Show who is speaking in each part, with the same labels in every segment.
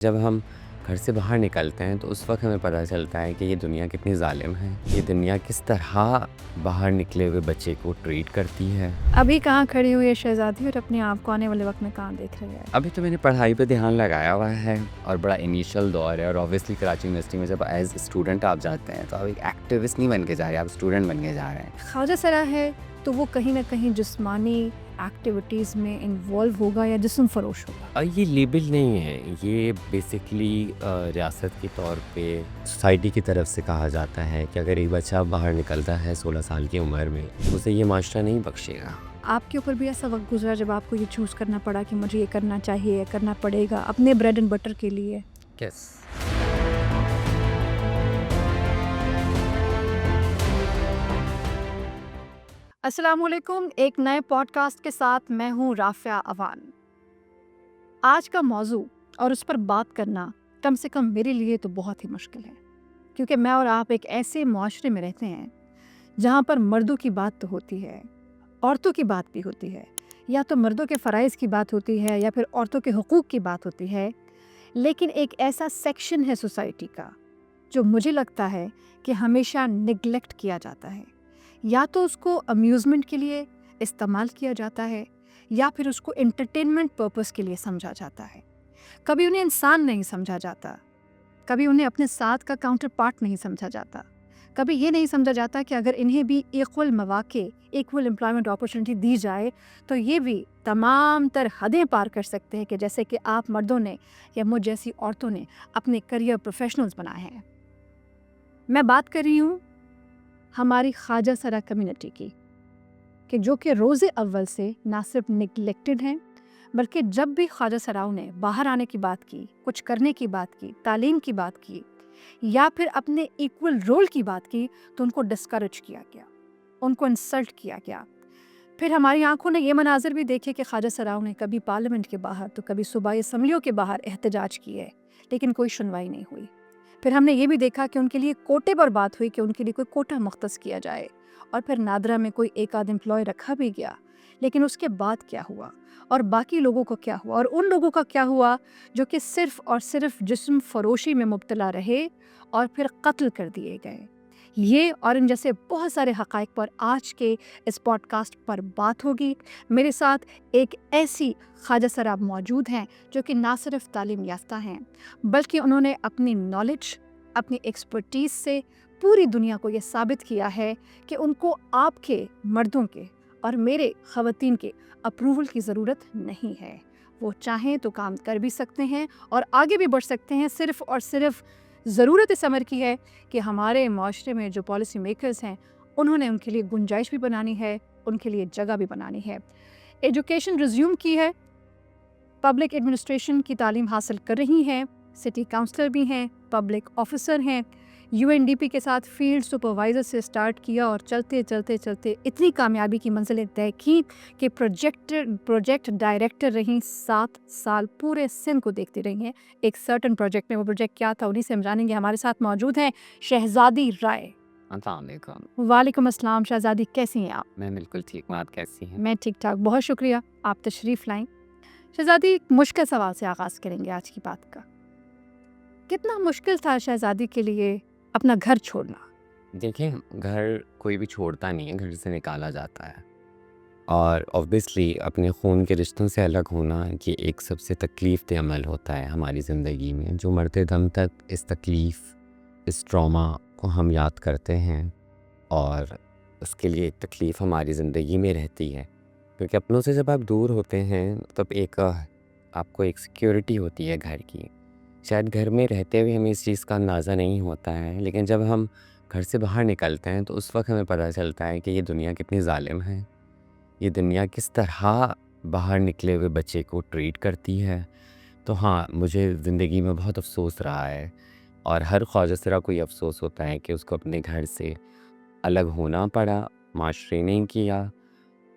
Speaker 1: जब हम घर से बाहर निकलते हैं तो उस वक़्त हमें पता चलता है कि ये दुनिया कितनी ज़ालिम है। ये दुनिया किस तरह बाहर निकले हुए बच्चे को ट्रीट करती है।
Speaker 2: अभी कहाँ खड़ी हुई है शहज़ादी और अपने आप को आने वाले वक्त में कहाँ देख रही है?
Speaker 1: अभी तो मैंने पढ़ाई पे ध्यान लगाया हुआ है और बड़ा इनिशियल दौर है और ऑब्वियसली कराची यूनिवर्सिटी में जब एज़ स्टूडेंट आप जाते हैं तो आप एक एक्टिविस्ट नहीं बन के जा रहे, आप स्टूडेंट बन के जा रहे हैं।
Speaker 2: ख्वाजा सरा है तो वो कहीं ना कहीं जिस्मानी एक्टिविटीज़ में इन्वॉल्व होगा या जिस्म फरोश होगा।
Speaker 1: और ये लेबल नहीं है, ये बेसिकली रियासत के तौर पे सोसाइटी की तरफ से कहा जाता है कि अगर एक बच्चा बाहर निकलता है 16 साल की उम्र में, उसे ये माशरा नहीं बख्शेगा।
Speaker 2: आपके ऊपर भी ऐसा वक्त गुजरा जब आपको ये चूज़ करना पड़ा कि मुझे ये करना चाहिए या करना पड़ेगा अपने ब्रेड एंड बटर के लिए?
Speaker 1: यस।
Speaker 2: अस्सलाम वालेकुम, एक नए पॉडकास्ट के साथ मैं हूँ राफ़िया अवान। आज का मौजू और उस पर बात करना कम से कम मेरे लिए तो बहुत ही मुश्किल है, क्योंकि मैं और आप एक ऐसे मुआशरे में रहते हैं जहाँ पर मर्दों की बात तो होती है, औरतों की बात भी होती है, या तो मर्दों के फ़राइज़ की बात होती है या फिर औरतों के हुकूक़ की बात होती है। लेकिन एक ऐसा सेक्शन है सोसाइटी का जो मुझे लगता है कि हमेशा निगलेक्ट किया जाता है। या तो उसको अम्यूज़मेंट के लिए इस्तेमाल किया जाता है या फिर उसको एंटरटेनमेंट पर्पस के लिए समझा जाता है। कभी उन्हें इंसान नहीं समझा जाता, कभी उन्हें अपने साथ का काउंटर पार्ट नहीं समझा जाता, कभी ये नहीं समझा जाता कि अगर इन्हें भी इक्वल मौक़े, इक्वल एम्प्लॉयमेंट अपॉर्चुनिटी दी जाए तो ये भी तमाम तर हदें पार कर सकते हैं कि जैसे कि आप मर्दों ने या मुझ जैसी औरतों ने अपने करियर प्रोफेशनल्स बनाए हैं। मैं बात कर रही हूँ हमारी ख्वाजा सरा कम्युनिटी की, कि जो कि रोज़े अव्वल से ना सिर्फ निगलेक्टेड हैं, बल्कि जब भी ख्वाजा सराओं ने बाहर आने की बात की, कुछ करने की बात की, तालीम की बात की या फिर अपने इक्वल रोल की बात की, तो उनको डिस्करेज किया गया, उनको इंसल्ट किया गया। फिर हमारी आंखों ने ये मनाजिर भी देखे कि ख्वाजा सराओं ने कभी पार्लियामेंट के बाहर तो कभी सूबाई असम्बलियों के बाहर एहतजाज किए, लेकिन कोई सुनवाई नहीं हुई। फिर हमने ये भी देखा कि उनके लिए कोटे पर बात हुई कि उनके लिए कोई कोटा मुख्तस किया जाए, और फिर नादरा में कोई एक आध एम्प्लॉय रखा भी गया। लेकिन उसके बाद क्या हुआ और बाकी लोगों को क्या हुआ और उन लोगों का क्या हुआ जो कि सिर्फ़ और सिर्फ जिस्म फ़रोशी में मुब्तला रहे और फिर कत्ल कर दिए गए। ये और इन जैसे बहुत सारे हक़ाइक़ पर आज के इस पॉडकास्ट पर बात होगी। मेरे साथ एक ऐसी ख्वाजा सराब मौजूद हैं जो कि ना सिर्फ तालीम याफ्ता हैं, बल्कि उन्होंने अपनी नॉलेज, अपनी एक्सपर्टीज़ से पूरी दुनिया को ये साबित किया है कि उनको आपके मर्दों के और मेरे ख़वातीन के अप्रूवल की ज़रूरत नहीं है। वो चाहें तो काम कर भी सकते हैं और आगे भी बढ़ सकते हैं। सिर्फ़ और सिर्फ ज़रूरत इस अमर की है कि हमारे माशरे में जो पॉलिसी मेकर्स हैं, उन्होंने उनके लिए गुंजाइश भी बनानी है, उनके लिए जगह भी बनानी है। एजुकेशन रिज्यूम की है, पब्लिक एडमिनिस्ट्रेशन की तालीम हासिल कर रही हैं, सिटी काउंसलर भी हैं, पब्लिक ऑफिसर हैं, यूएनडीपी के साथ फील्ड सुपरवाइज़र से स्टार्ट किया और चलते चलते चलते इतनी कामयाबी की मंजिलें तय की कि प्रोजेक्ट डायरेक्टर रहीं। 7 साल पूरे सिंध को देखती रही हैं एक सर्टन प्रोजेक्ट में। वो प्रोजेक्ट क्या था, उन्हीं से हम जानेंगे। हमारे साथ मौजूद हैं शहज़ादी राय।
Speaker 1: अस्सलाम वालेकुम।
Speaker 2: वालेकुम अस्सलाम। शहज़ादी, कैसी हैं आप?
Speaker 1: मैं बिल्कुल ठीक हूँ, आप कैसी हैं?
Speaker 2: मैं ठीक ठाक, बहुत शुक्रिया, आप तशरीफ़ लाएं। शहज़ादी, एक मुश्किल सवाल से आगाज़ करेंगे आज की बात का। कितना मुश्किल था शहज़ादी के लिए अपना घर छोड़ना?
Speaker 1: देखिए, घर कोई भी छोड़ता नहीं है, घर से निकाला जाता है और ऑब्वियसली अपने खून के रिश्तों से अलग होना ये एक सबसे तकलीफ़ दे अमल होता है हमारी ज़िंदगी में। जो मरते दम तक इस तकलीफ़, इस ट्रॉमा को हम याद करते हैं और उसके लिए एक तकलीफ़ हमारी ज़िंदगी में रहती है, क्योंकि अपनों से जब आप दूर होते हैं तब एक आपको एक सिक्योरिटी होती है घर की। शायद घर में रहते हुए हमें इस चीज़ का अंदाज़ा नहीं होता है, लेकिन जब हम घर से बाहर निकलते हैं तो उस वक़्त हमें पता चलता है कि ये दुनिया कितनी ज़ालिम है। ये दुनिया किस तरह बाहर निकले हुए बच्चे को ट्रीट करती है। तो हाँ, मुझे ज़िंदगी में बहुत अफ़सोस रहा है और हर ख्वाजा सरा को ये अफ़सोस होता है कि उसको अपने घर से अलग होना पड़ा, माशरे ने किया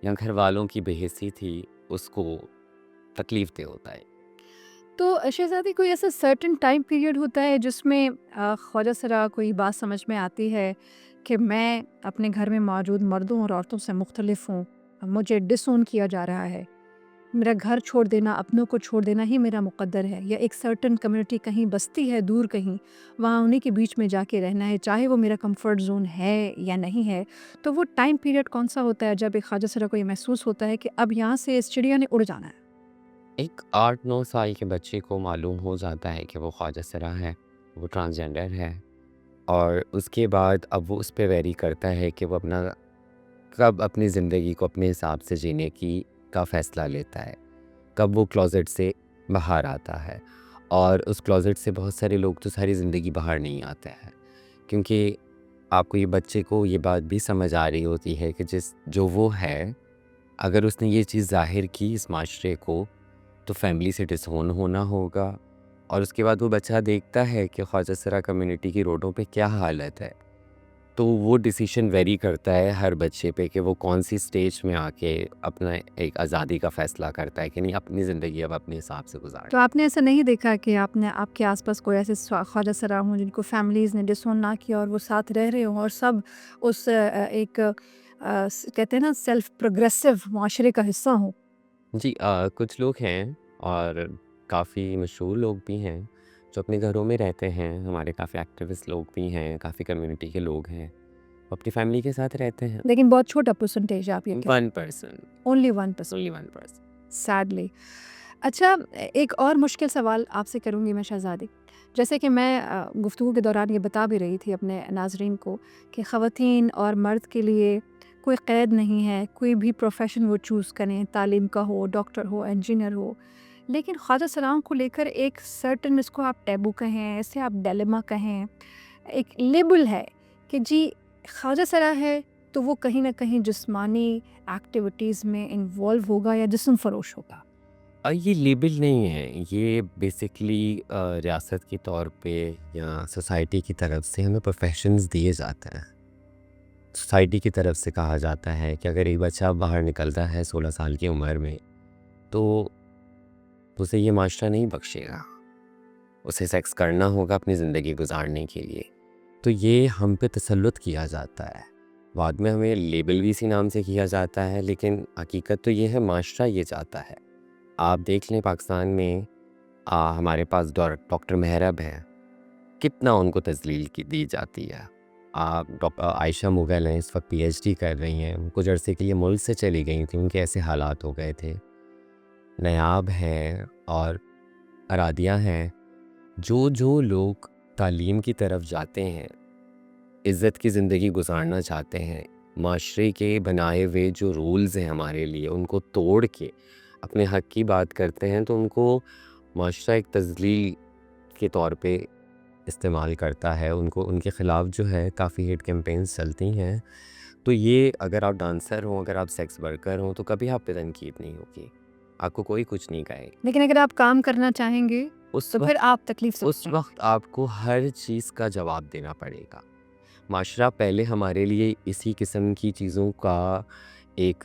Speaker 1: या घर वालों की बेहिस्सी थी, उसको तकलीफ़ दे होता है।
Speaker 2: तो शहज़ादी, कोई ऐसा सर्टेन टाइम पीरियड होता है जिसमें ख्वाजा सरा को ये बात समझ में आती है कि मैं अपने घर में मौजूद मर्दों और औरतों से मुख्तलिफ हूँ, मुझे डिसोन किया जा रहा है, मेरा घर छोड़ देना, अपनों को छोड़ देना ही मेरा मुक़द्दर है, या एक सर्टेन कम्युनिटी कहीं बसती है दूर कहीं, वहाँ उन्हीं के बीच में जाके रहना है, चाहे वो मेरा कंफर्ट ज़ोन है या नहीं है। तो वो टाइम पीरियड कौन-सा होता है जब एक ख्वाजा को ये महसूस होता है कि अब यहाँ से इस चिड़िया ने उड़ जाना है?
Speaker 1: एक 8-9 साल के बच्चे को मालूम हो जाता है कि वो ख्वाजा सरा है, वो ट्रांसजेंडर है, और उसके बाद अब वो उस पे वैरी करता है कि वो कब अपनी ज़िंदगी को अपने हिसाब से जीने का फ़ैसला लेता है, कब वो क्लोज़ेट से बाहर आता है। और उस क्लोज़ेट से बहुत सारे लोग तो सारी ज़िंदगी बाहर नहीं आते हैं, क्योंकि आपको ये बच्चे को ये बात भी समझ आ रही होती है कि जो वो है, अगर उसने ये चीज़ ज़ाहिर की इस माशरे को, तो फैमिली से डिसोन होना होगा। और उसके बाद वो बच्चा देखता है कि ख्वाजा सरा कम्युनिटी की रोडों पे क्या हालत है, तो वो डिसीजन वेरी करता है हर बच्चे पे कि वो कौन सी स्टेज में आके अपना एक आज़ादी का फ़ैसला करता है कि नहीं, अपनी ज़िंदगी अब अपने हिसाब से
Speaker 2: तो
Speaker 1: गुजारनी।
Speaker 2: आपने ऐसा नहीं देखा कि आपने आपके आस-पास कोई ऐसे ख्वाजा सरा हों जिनको फैमिलीज़ ने डिसोन ना किया और वो साथ रह रहे हों और सब उस कहते हैं ना सेल्फ प्रोग्रेसिव माशरे का हिस्सा हों?
Speaker 1: जी, कुछ लोग हैं, और काफ़ी मशहूर लोग भी हैं जो अपने घरों में रहते हैं। हमारे काफ़ी एक्टिविस्ट लोग भी हैं, काफ़ी कम्युनिटी के लोग हैं, वो अपनी फैमिली के साथ रहते हैं।
Speaker 2: लेकिन बहुत छोटा परसेंटेज है आप ये कह
Speaker 1: 1%,
Speaker 2: ओनली 1%
Speaker 1: ओनली 1%।
Speaker 2: सैडली। अच्छा, एक और मुश्किल सवाल आपसे करूँगी मैं शहज़ादी। जैसे कि मैं गुफ्तगू के दौरान ये बता भी रही थी अपने नाज़रीन को कि ख़वातीन और मर्द के लिए कोई क़ैद नहीं है, कोई भी प्रोफ़ेशन वो चूज़ करें, तालीम का हो, डॉक्टर हो, इंजीनियर हो। लेकिन ख्वाजा सराओं को लेकर एक सर्टेन, इसको आप टैबू कहें, इसे आप डिलेमा कहें, एक लेबल है कि जी ख्वाजा सरा है तो वो कहीं न कहीं जिस्मानी एक्टिविटीज़ में इन्वॉल्व होगा या जिस्म फ़रोश होगा।
Speaker 1: ये लेबल नहीं है, ये बेसिकली रियासत के तौर पे या सोसाइटी की तरफ से हमें प्रोफेशंस दिए जाते हैं। सोसाइटी की तरफ से कहा जाता है कि अगर एक बच्चा बाहर निकलता है 16 साल की उम्र में, तो उसे ये माशरा नहीं बख्शेगा। उसे सेक्स करना होगा अपनी ज़िंदगी गुजारने के लिए। तो ये हम पे तसल्लुत किया जाता है। बाद में हमें लेबल भी इसी नाम से किया जाता है, लेकिन हकीकत तो ये है, माशरा ये चाहता है। आप देख लें, पाकिस्तान में हमारे पास डॉक्टर मेहरब हैं, कितना उनको तज़लील की दी जाती है। आप आयशा मुग़ल हैं, इस वक्त पीएचडी कर रही हैं, वो कुछ अरसे के लिए मुल्क से चली गई थी, उनके ऐसे हालात हो गए थे। नायाब हैं और अरादिया हैं, जो लोग तालीम की तरफ जाते हैं, इज़्ज़त की ज़िंदगी गुजारना चाहते हैं, माशरे के बनाए हुए जो रूल्स हैं हमारे लिए, उनको तोड़ के अपने हक़ की बात करते हैं, तो उनको माशरा एक तज़लील के तौर पे इस्तेमाल करता है। उनको उनके ख़िलाफ़ जो है काफ़ी हेट कैंपेन्स चलती हैं। तो ये, अगर आप डांसर हों, अगर आप सेक्स वर्कर हों, तो कभी आप पे तनकीद नहीं होगी, आपको कोई कुछ नहीं कहेगा।
Speaker 2: लेकिन अगर आप काम करना चाहेंगे,
Speaker 1: उस
Speaker 2: तो फिर
Speaker 1: वक़्त
Speaker 2: आप तकलीफ़ से
Speaker 1: उस
Speaker 2: बचेंगे।
Speaker 1: वक़्त आपको हर चीज़ का जवाब देना पड़ेगा। माशरा पहले हमारे लिए इसी किस्म की चीज़ों का एक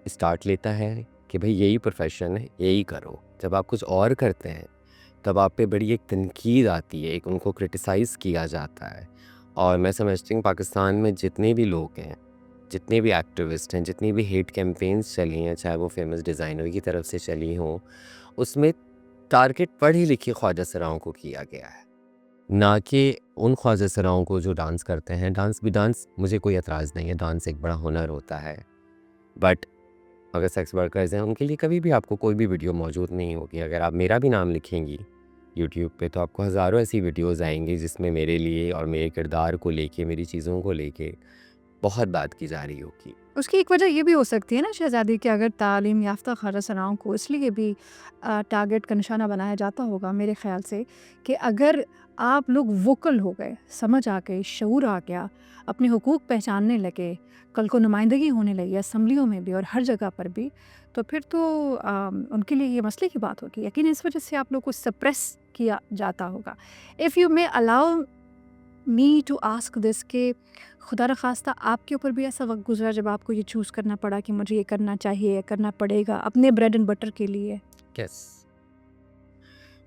Speaker 1: स्टार्ट लेता है कि भई यही प्रोफ़ेशन है, यही करो। जब आप कुछ और करते हैं, तब आप पे बड़ी एक तनकीद आती है, एक उनको क्रिटिसाइज़ किया जाता है। और मैं समझती हूँ, पाकिस्तान में जितने भी लोग हैं, जितने भी एक्टिविस्ट हैं, जितनी भी हेट कैंपेन्स चली हैं, चाहे वो फ़ेमस डिज़ाइनर की तरफ से चली हों, उसमें टारगेट पढ़ी लिखी ख्वाजा सराओं को किया गया है, ना कि उन ख्वाजा सराओं को जो डांस करते हैं। डांस मुझे कोई एतराज़ नहीं है, डांस एक बड़ा हुनर होता है। बट अगर सेक्स वर्कर्स हैं, उनके लिए कभी भी आपको कोई भी वीडियो मौजूद नहीं होगी। अगर आप मेरा भी नाम लिखेंगी यूट्यूब पे, तो आपको हज़ारों ऐसी वीडियोज़ आएँगी जिसमें मेरे लिए और मेरे किरदार को लेके, मेरी चीज़ों को लेके बहुत बात की जा रही होगी।
Speaker 2: उसकी एक वजह ये भी हो सकती है ना शहज़ादी कि अगर तालीम याफ़्ता ख्वाजा सराओं को इसलिए भी टारगेट का निशाना बनाया जाता होगा मेरे ख़्याल से कि अगर आप लोग वोकल हो गए, समझ आ गई, शऊर आ गया, अपने हुकूक पहचानने लगे, कल को नुमाइंदगी होने लगी असम्बलियों में भी और हर जगह पर भी, तो फिर तो उनके लिए ये मसले की बात होगी। यकीन इस वजह से आप लोग को सप्रेस किया जाता होगा। If you may allow me to ask this कि खुदा न खास्ता आपके ऊपर भी ऐसा वक्त गुजरा जब आपको ये चूज़ करना पड़ा कि मुझे ये करना चाहिए, करना पड़ेगा अपने ब्रेड एंड बटर के लिए?
Speaker 1: यस,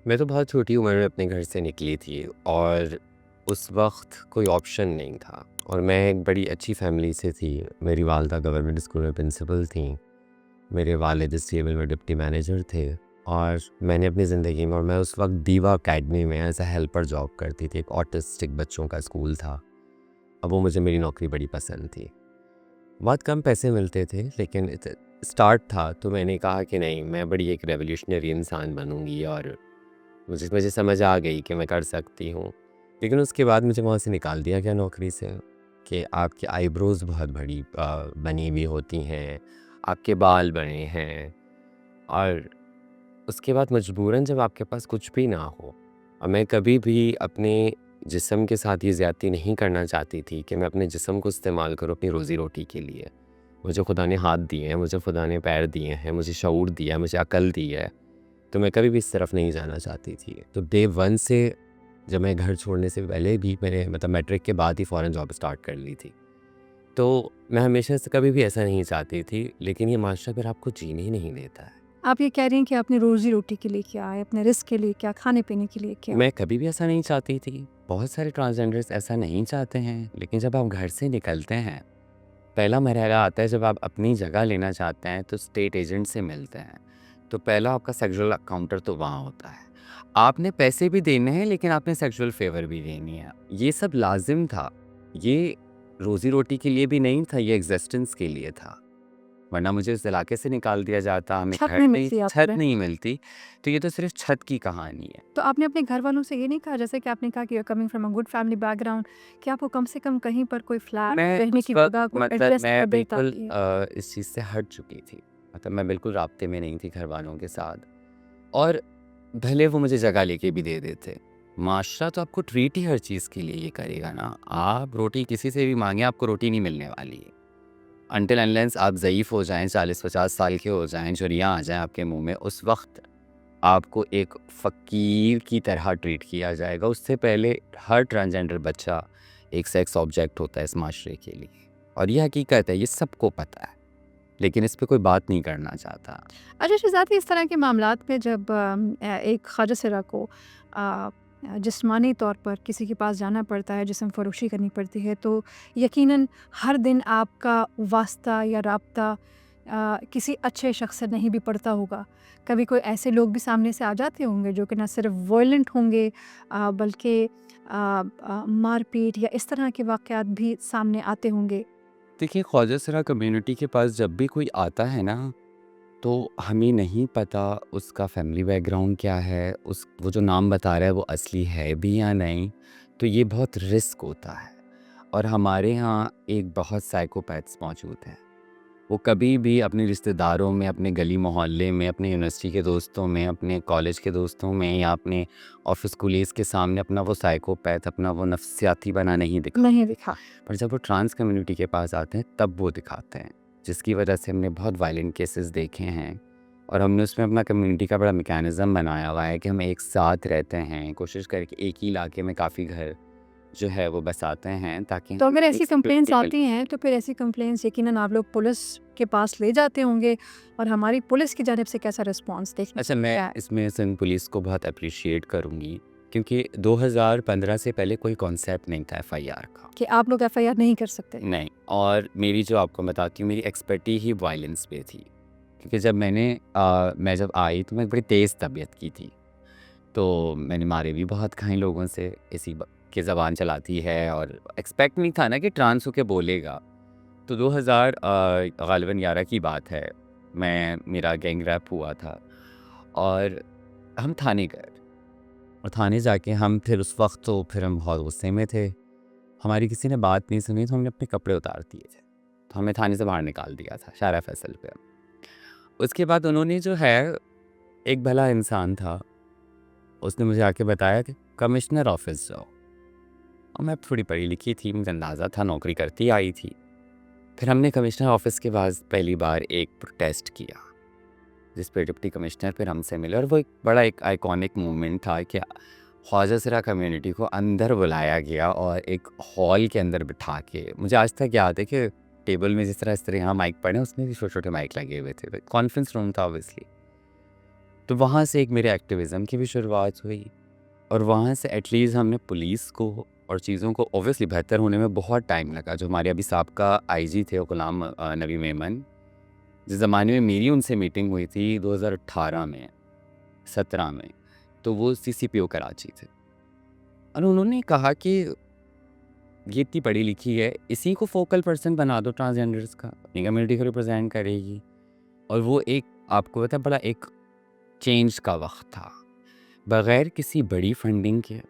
Speaker 1: मैं तो बहुत छोटी उम्र में अपने घर से निकली थी, और उस वक्त कोई ऑप्शन नहीं था, और मैं एक बड़ी अच्छी फैमिली से थी। मेरी वालदा गवर्नमेंट स्कूल में प्रिंसिपल थी, मेरे वालिद इस टेबल में डिप्टी मैनेजर थे और मैंने अपनी ज़िंदगी में, और मैं उस वक्त दीवा अकेडमी में एज अ हेल्पर जॉब करती थी, एक ऑटिस्टिक बच्चों का स्कूल था। अब वो मुझे मेरी नौकरी बड़ी पसंद थी। बहुत कम पैसे मिलते थे लेकिन स्टार्ट था, तो मैंने कहा कि नहीं, मैं बड़ी एक रेवोल्यूशनरी इंसान बनूंगी और मुझे समझ आ गई कि मैं कर सकती हूँ। लेकिन उसके बाद मुझे वहाँ से निकाल दिया गया नौकरी से कि आपकी आईब्रोज़ बहुत बड़ी बनी हुई होती हैं, आपके बाल बड़े हैं, और उसके बाद मजबूरन जब आपके पास कुछ भी ना हो, और मैं कभी भी अपने जिस्म के साथ ये ज़्यादती नहीं करना चाहती थी कि मैं अपने जिस्म को इस्तेमाल करूँ अपनी रोज़ी रोटी के लिए। मुझे खुदा ने हाथ दिए हैं, मुझे खुदा ने पैर दिए हैं, मुझे शऊर दिया है, मुझे अकल दी है, तो मैं कभी भी इस तरफ नहीं जाना चाहती थी। तो डे वन से, जब मैं घर छोड़ने से पहले भी, मैंने मतलब मैट्रिक के बाद ही फ़ौरन जॉब स्टार्ट कर ली थी। तो मैं हमेशा से कभी भी ऐसा नहीं चाहती थी, लेकिन ये माशरा फिर आपको जीने ही नहीं देता है।
Speaker 2: आप ये कह रही हैं कि अपनी रोज़ी रोटी के लिए क्या है, अपने रिस्क के लिए क्या, खाने-पीने के लिए क्या?
Speaker 1: मैं कभी भी ऐसा नहीं चाहती थी। बहुत सारे ट्रांसजेंडर्स ऐसा नहीं चाहते हैं, लेकिन जब आप घर से निकलते हैं, पहला मरहला आता है जब आप अपनी जगह लेना चाहते हैं तो स्टेट एजेंट से मिलते हैं। तो पहला आपका सेक्सुअल एनकाउंटर तो वहाँ होता है। आपने पैसे भी देने हैं लेकिन आपने सेक्सुअल फेवर भी देनी है। ये सब लाज़िम था। ये रोज़ी-रोटी के लिए भी नहीं था, ये एक्जिस्टेंस के लिए था। वरना मुझे उस इलाके से निकाल दिया जाता, हमें
Speaker 2: छत
Speaker 1: घर
Speaker 2: नहीं
Speaker 1: नहीं,
Speaker 2: मिलती
Speaker 1: छत
Speaker 2: आपको?
Speaker 1: नहीं मिलती। तो ये तो सिर्फ़ छत की कहानी है।
Speaker 2: तो आपने अपने घर वालों से ये नहीं कहा, जैसे कि आपने कहा कि you are coming from a good family background, कि आपको कम से कम कहीं पर कोई फ्लैट
Speaker 1: मैं
Speaker 2: रहने
Speaker 1: उस
Speaker 2: की
Speaker 1: वक़्त
Speaker 2: जगह कोई
Speaker 1: मतलब
Speaker 2: एडजस्ट कर
Speaker 1: मैं
Speaker 2: दे
Speaker 1: बिल्कुल
Speaker 2: ताकि
Speaker 1: इस चीज़ से हट चुकी थी। मतलब मैं बिल्कुल राब्ते में नहीं थी घर वालों के साथ, और भले वो मुझे जगह लेके भी दे देते। माशरा तो आपको ट्रीट ही हर चीज़ के लिए ये करेगा ना। आप रोटी किसी से भी माँगे, आपको रोटी नहीं मिलने वाली है। अनटिल अनलेस आप ज़ईफ़ हो जाएँ, 40-50 साल के हो जाएँ, झुर्रियाँ आ जाएँ आपके मुँह में, उस वक़्त आपको एक फ़कीर की तरह ट्रीट किया जाएगा। उससे पहले हर ट्रांसजेंडर बच्चा एक सेक्स ऑब्जेक्ट होता है इस माशरे के लिए, और ये हकीकत है, ये सबको पता है, लेकिन इस पे कोई बात नहीं करना चाहता।
Speaker 2: अच्छा शहज़ाद, इस तरह के मामलात में जब एक ख्वाजा सिरा को जिस्मानी तौर पर किसी के पास जाना पड़ता है, जिस्म फ़रोशी करनी पड़ती है, तो यकीनन हर दिन आपका वास्ता या राब्ता किसी अच्छे शख्स से नहीं भी पड़ता होगा। कभी कोई ऐसे लोग भी सामने से आ जाते होंगे जो कि ना सिर्फ वॉयलेंट होंगे, बल्कि मार-पीट या इस तरह के वाक़यात भी सामने आते होंगे।
Speaker 1: देखिए, ख्वाजा सरा कम्युनिटी के पास जब भी कोई आता है ना, तो हमें नहीं पता उसका फैमिली बैकग्राउंड क्या है, वो जो नाम बता रहा है वो असली है भी या नहीं। तो ये बहुत रिस्क होता है, और हमारे यहाँ एक बहुत साइकोपैथ्स मौजूद हैं। वो कभी भी अपने रिश्तेदारों में, अपने गली मोहल्ले में, अपने यूनिवर्सिटी के दोस्तों में, अपने कॉलेज के दोस्तों में, या अपने ऑफिस कुलीग्स के सामने अपना वो साइकोपैथ, अपना वो नफ्सियाती बना नहीं दिखा।
Speaker 2: नहीं दिखा।
Speaker 1: पर जब वो ट्रांस कम्युनिटी के पास आते हैं तब वो दिखाते हैं, जिसकी वजह से हमने बहुत वायलेंट केसेस देखे हैं। और हमने उसमें अपना कम्युनिटी का बड़ा मैकेनिज़्म बनाया हुआ है कि हम एक साथ रहते हैं, कोशिश करके एक ही इलाके में काफ़ी घर जो है वो बसाते हैं, ताकि
Speaker 2: तो
Speaker 1: हम
Speaker 2: अगर
Speaker 1: एक
Speaker 2: ऐसी कंप्लेंट्स
Speaker 1: सिक्योरिटी।
Speaker 2: आती हैं तो फिर ऐसी कंप्लेंट्स यकीनन आप लोग पुलिस के पास ले जाते होंगे, और हमारी पुलिस की जानिब से कैसा रिस्पॉन्स देखने
Speaker 1: अच्छा,
Speaker 2: को
Speaker 1: मैं
Speaker 2: मिलता है?
Speaker 1: इसमें सिंध पुलिस को बहुत अप्रिशिएट करूँगी, क्योंकि 2015 से पहले कोई कॉन्सेप्ट नहीं था एफआईआर का।
Speaker 2: कि आप लोग एफआईआर नहीं कर सकते?
Speaker 1: नहीं, और मेरी जो आपको बताती हूँ, मेरी एक्सपर्टी ही वायलेंस पे थी। क्योंकि जब मैं जब आई तो मैं बड़ी तेज़ तबीयत की थी। तो मैंने मारे भी बहुत खाए लोगों से, इसी की ज़बान चलाती है, और एक्सपेक्ट नहीं था ना कि ट्रांस होके बोलेगा। तो 2000 ग़ालिबन 11 की बात है, मेरा गैंग रैप हुआ था, और हम थाने गए, और थाने जाके हम फिर उस वक्त तो फिर हम बहुत गुस्से में थे। हमारी किसी ने बात नहीं सुनी, तो हमने अपने कपड़े उतार दिए थे, तो हमें थाने से बाहर निकाल दिया था शारा फैसल पे। उसके बाद उन्होंने जो है, एक भला इंसान था, उसने मुझे आके बताया कि कमिश्नर ऑफिस जाओ। और मैं थोड़ी पढ़ी लिखी थी, मुझे अंदाज़ा था, नौकरी करती आई थी। फिर हमने कमिश्नर ऑफिस के पास पहली बार एक प्रोटेस्ट किया, जिस पे डिप्टी कमिश्नर फिर हमसे मिले, और वो एक बड़ा एक आइकॉनिक मूवमेंट था कि ख्वाजा सरा कम्युनिटी को अंदर बुलाया गया, और एक हॉल के अंदर बिठा के, मुझे आज तक याद है कि टेबल में जिस तरह इस तरह यहाँ माइक पड़े, उसमें भी छोटे छोटे माइक लगे हुए थे, कॉन्फ्रेंस रूम था ऑब्वियसली। तो वहाँ से एक मेरे एक्टिविज़म की भी शुरुआत हुई, और वहाँ से एटलीस्ट हमने पुलिस को और चीज़ों को ऑब्वियसली बेहतर होने में बहुत टाइम लगा। जो हमारे अभी साहब का आईजी थे, वो गुलाम नबी मेमन, जिस ज़माने में मेरी उनसे मीटिंग हुई थी 2018 में, 17 में, तो वो सीसीपीओ कराची थे और उन्होंने कहा कि ये इतनी पढ़ी लिखी है, इसी को फोकल पर्सन बना दो ट्रांसजेंडर्स का, अपनी कम्युनिटी को रिप्रेजेंट करेगी। और वो एक, आपको पता है, बड़ा एक चेंज का वक्त था। बग़ैर किसी बड़ी फंडिंग के,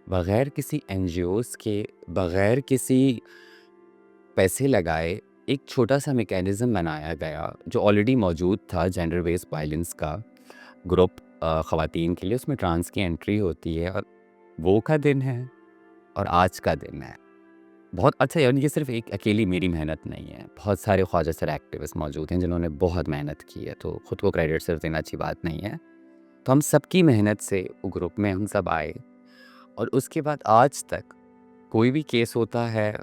Speaker 1: बग़ैर किसी एनजीओज़ के, बग़ैर किसी पैसे लगाए, एक छोटा सा मैकेनिज़्म बनाया गया जो ऑलरेडी मौजूद था, जेंडर बेस्ड वायलेंस का ग्रुप ख़वातीन के लिए, उसमें ट्रांस की एंट्री होती है। और वो का दिन है और आज का दिन है। बहुत अच्छा, यानी ये सिर्फ एक अकेली मेरी मेहनत नहीं है, बहुत सारे ख्वाजा सर एक्टिविस्ट मौजूद हैं जिन्होंने बहुत मेहनत की है, तो ख़ुद को क्रेडिट सिर्फ देना अच्छी बात नहीं है। तो हम सबकी मेहनत से वो ग्रुप में हम सब आए और उसके बाद आज तक कोई भी केस होता है,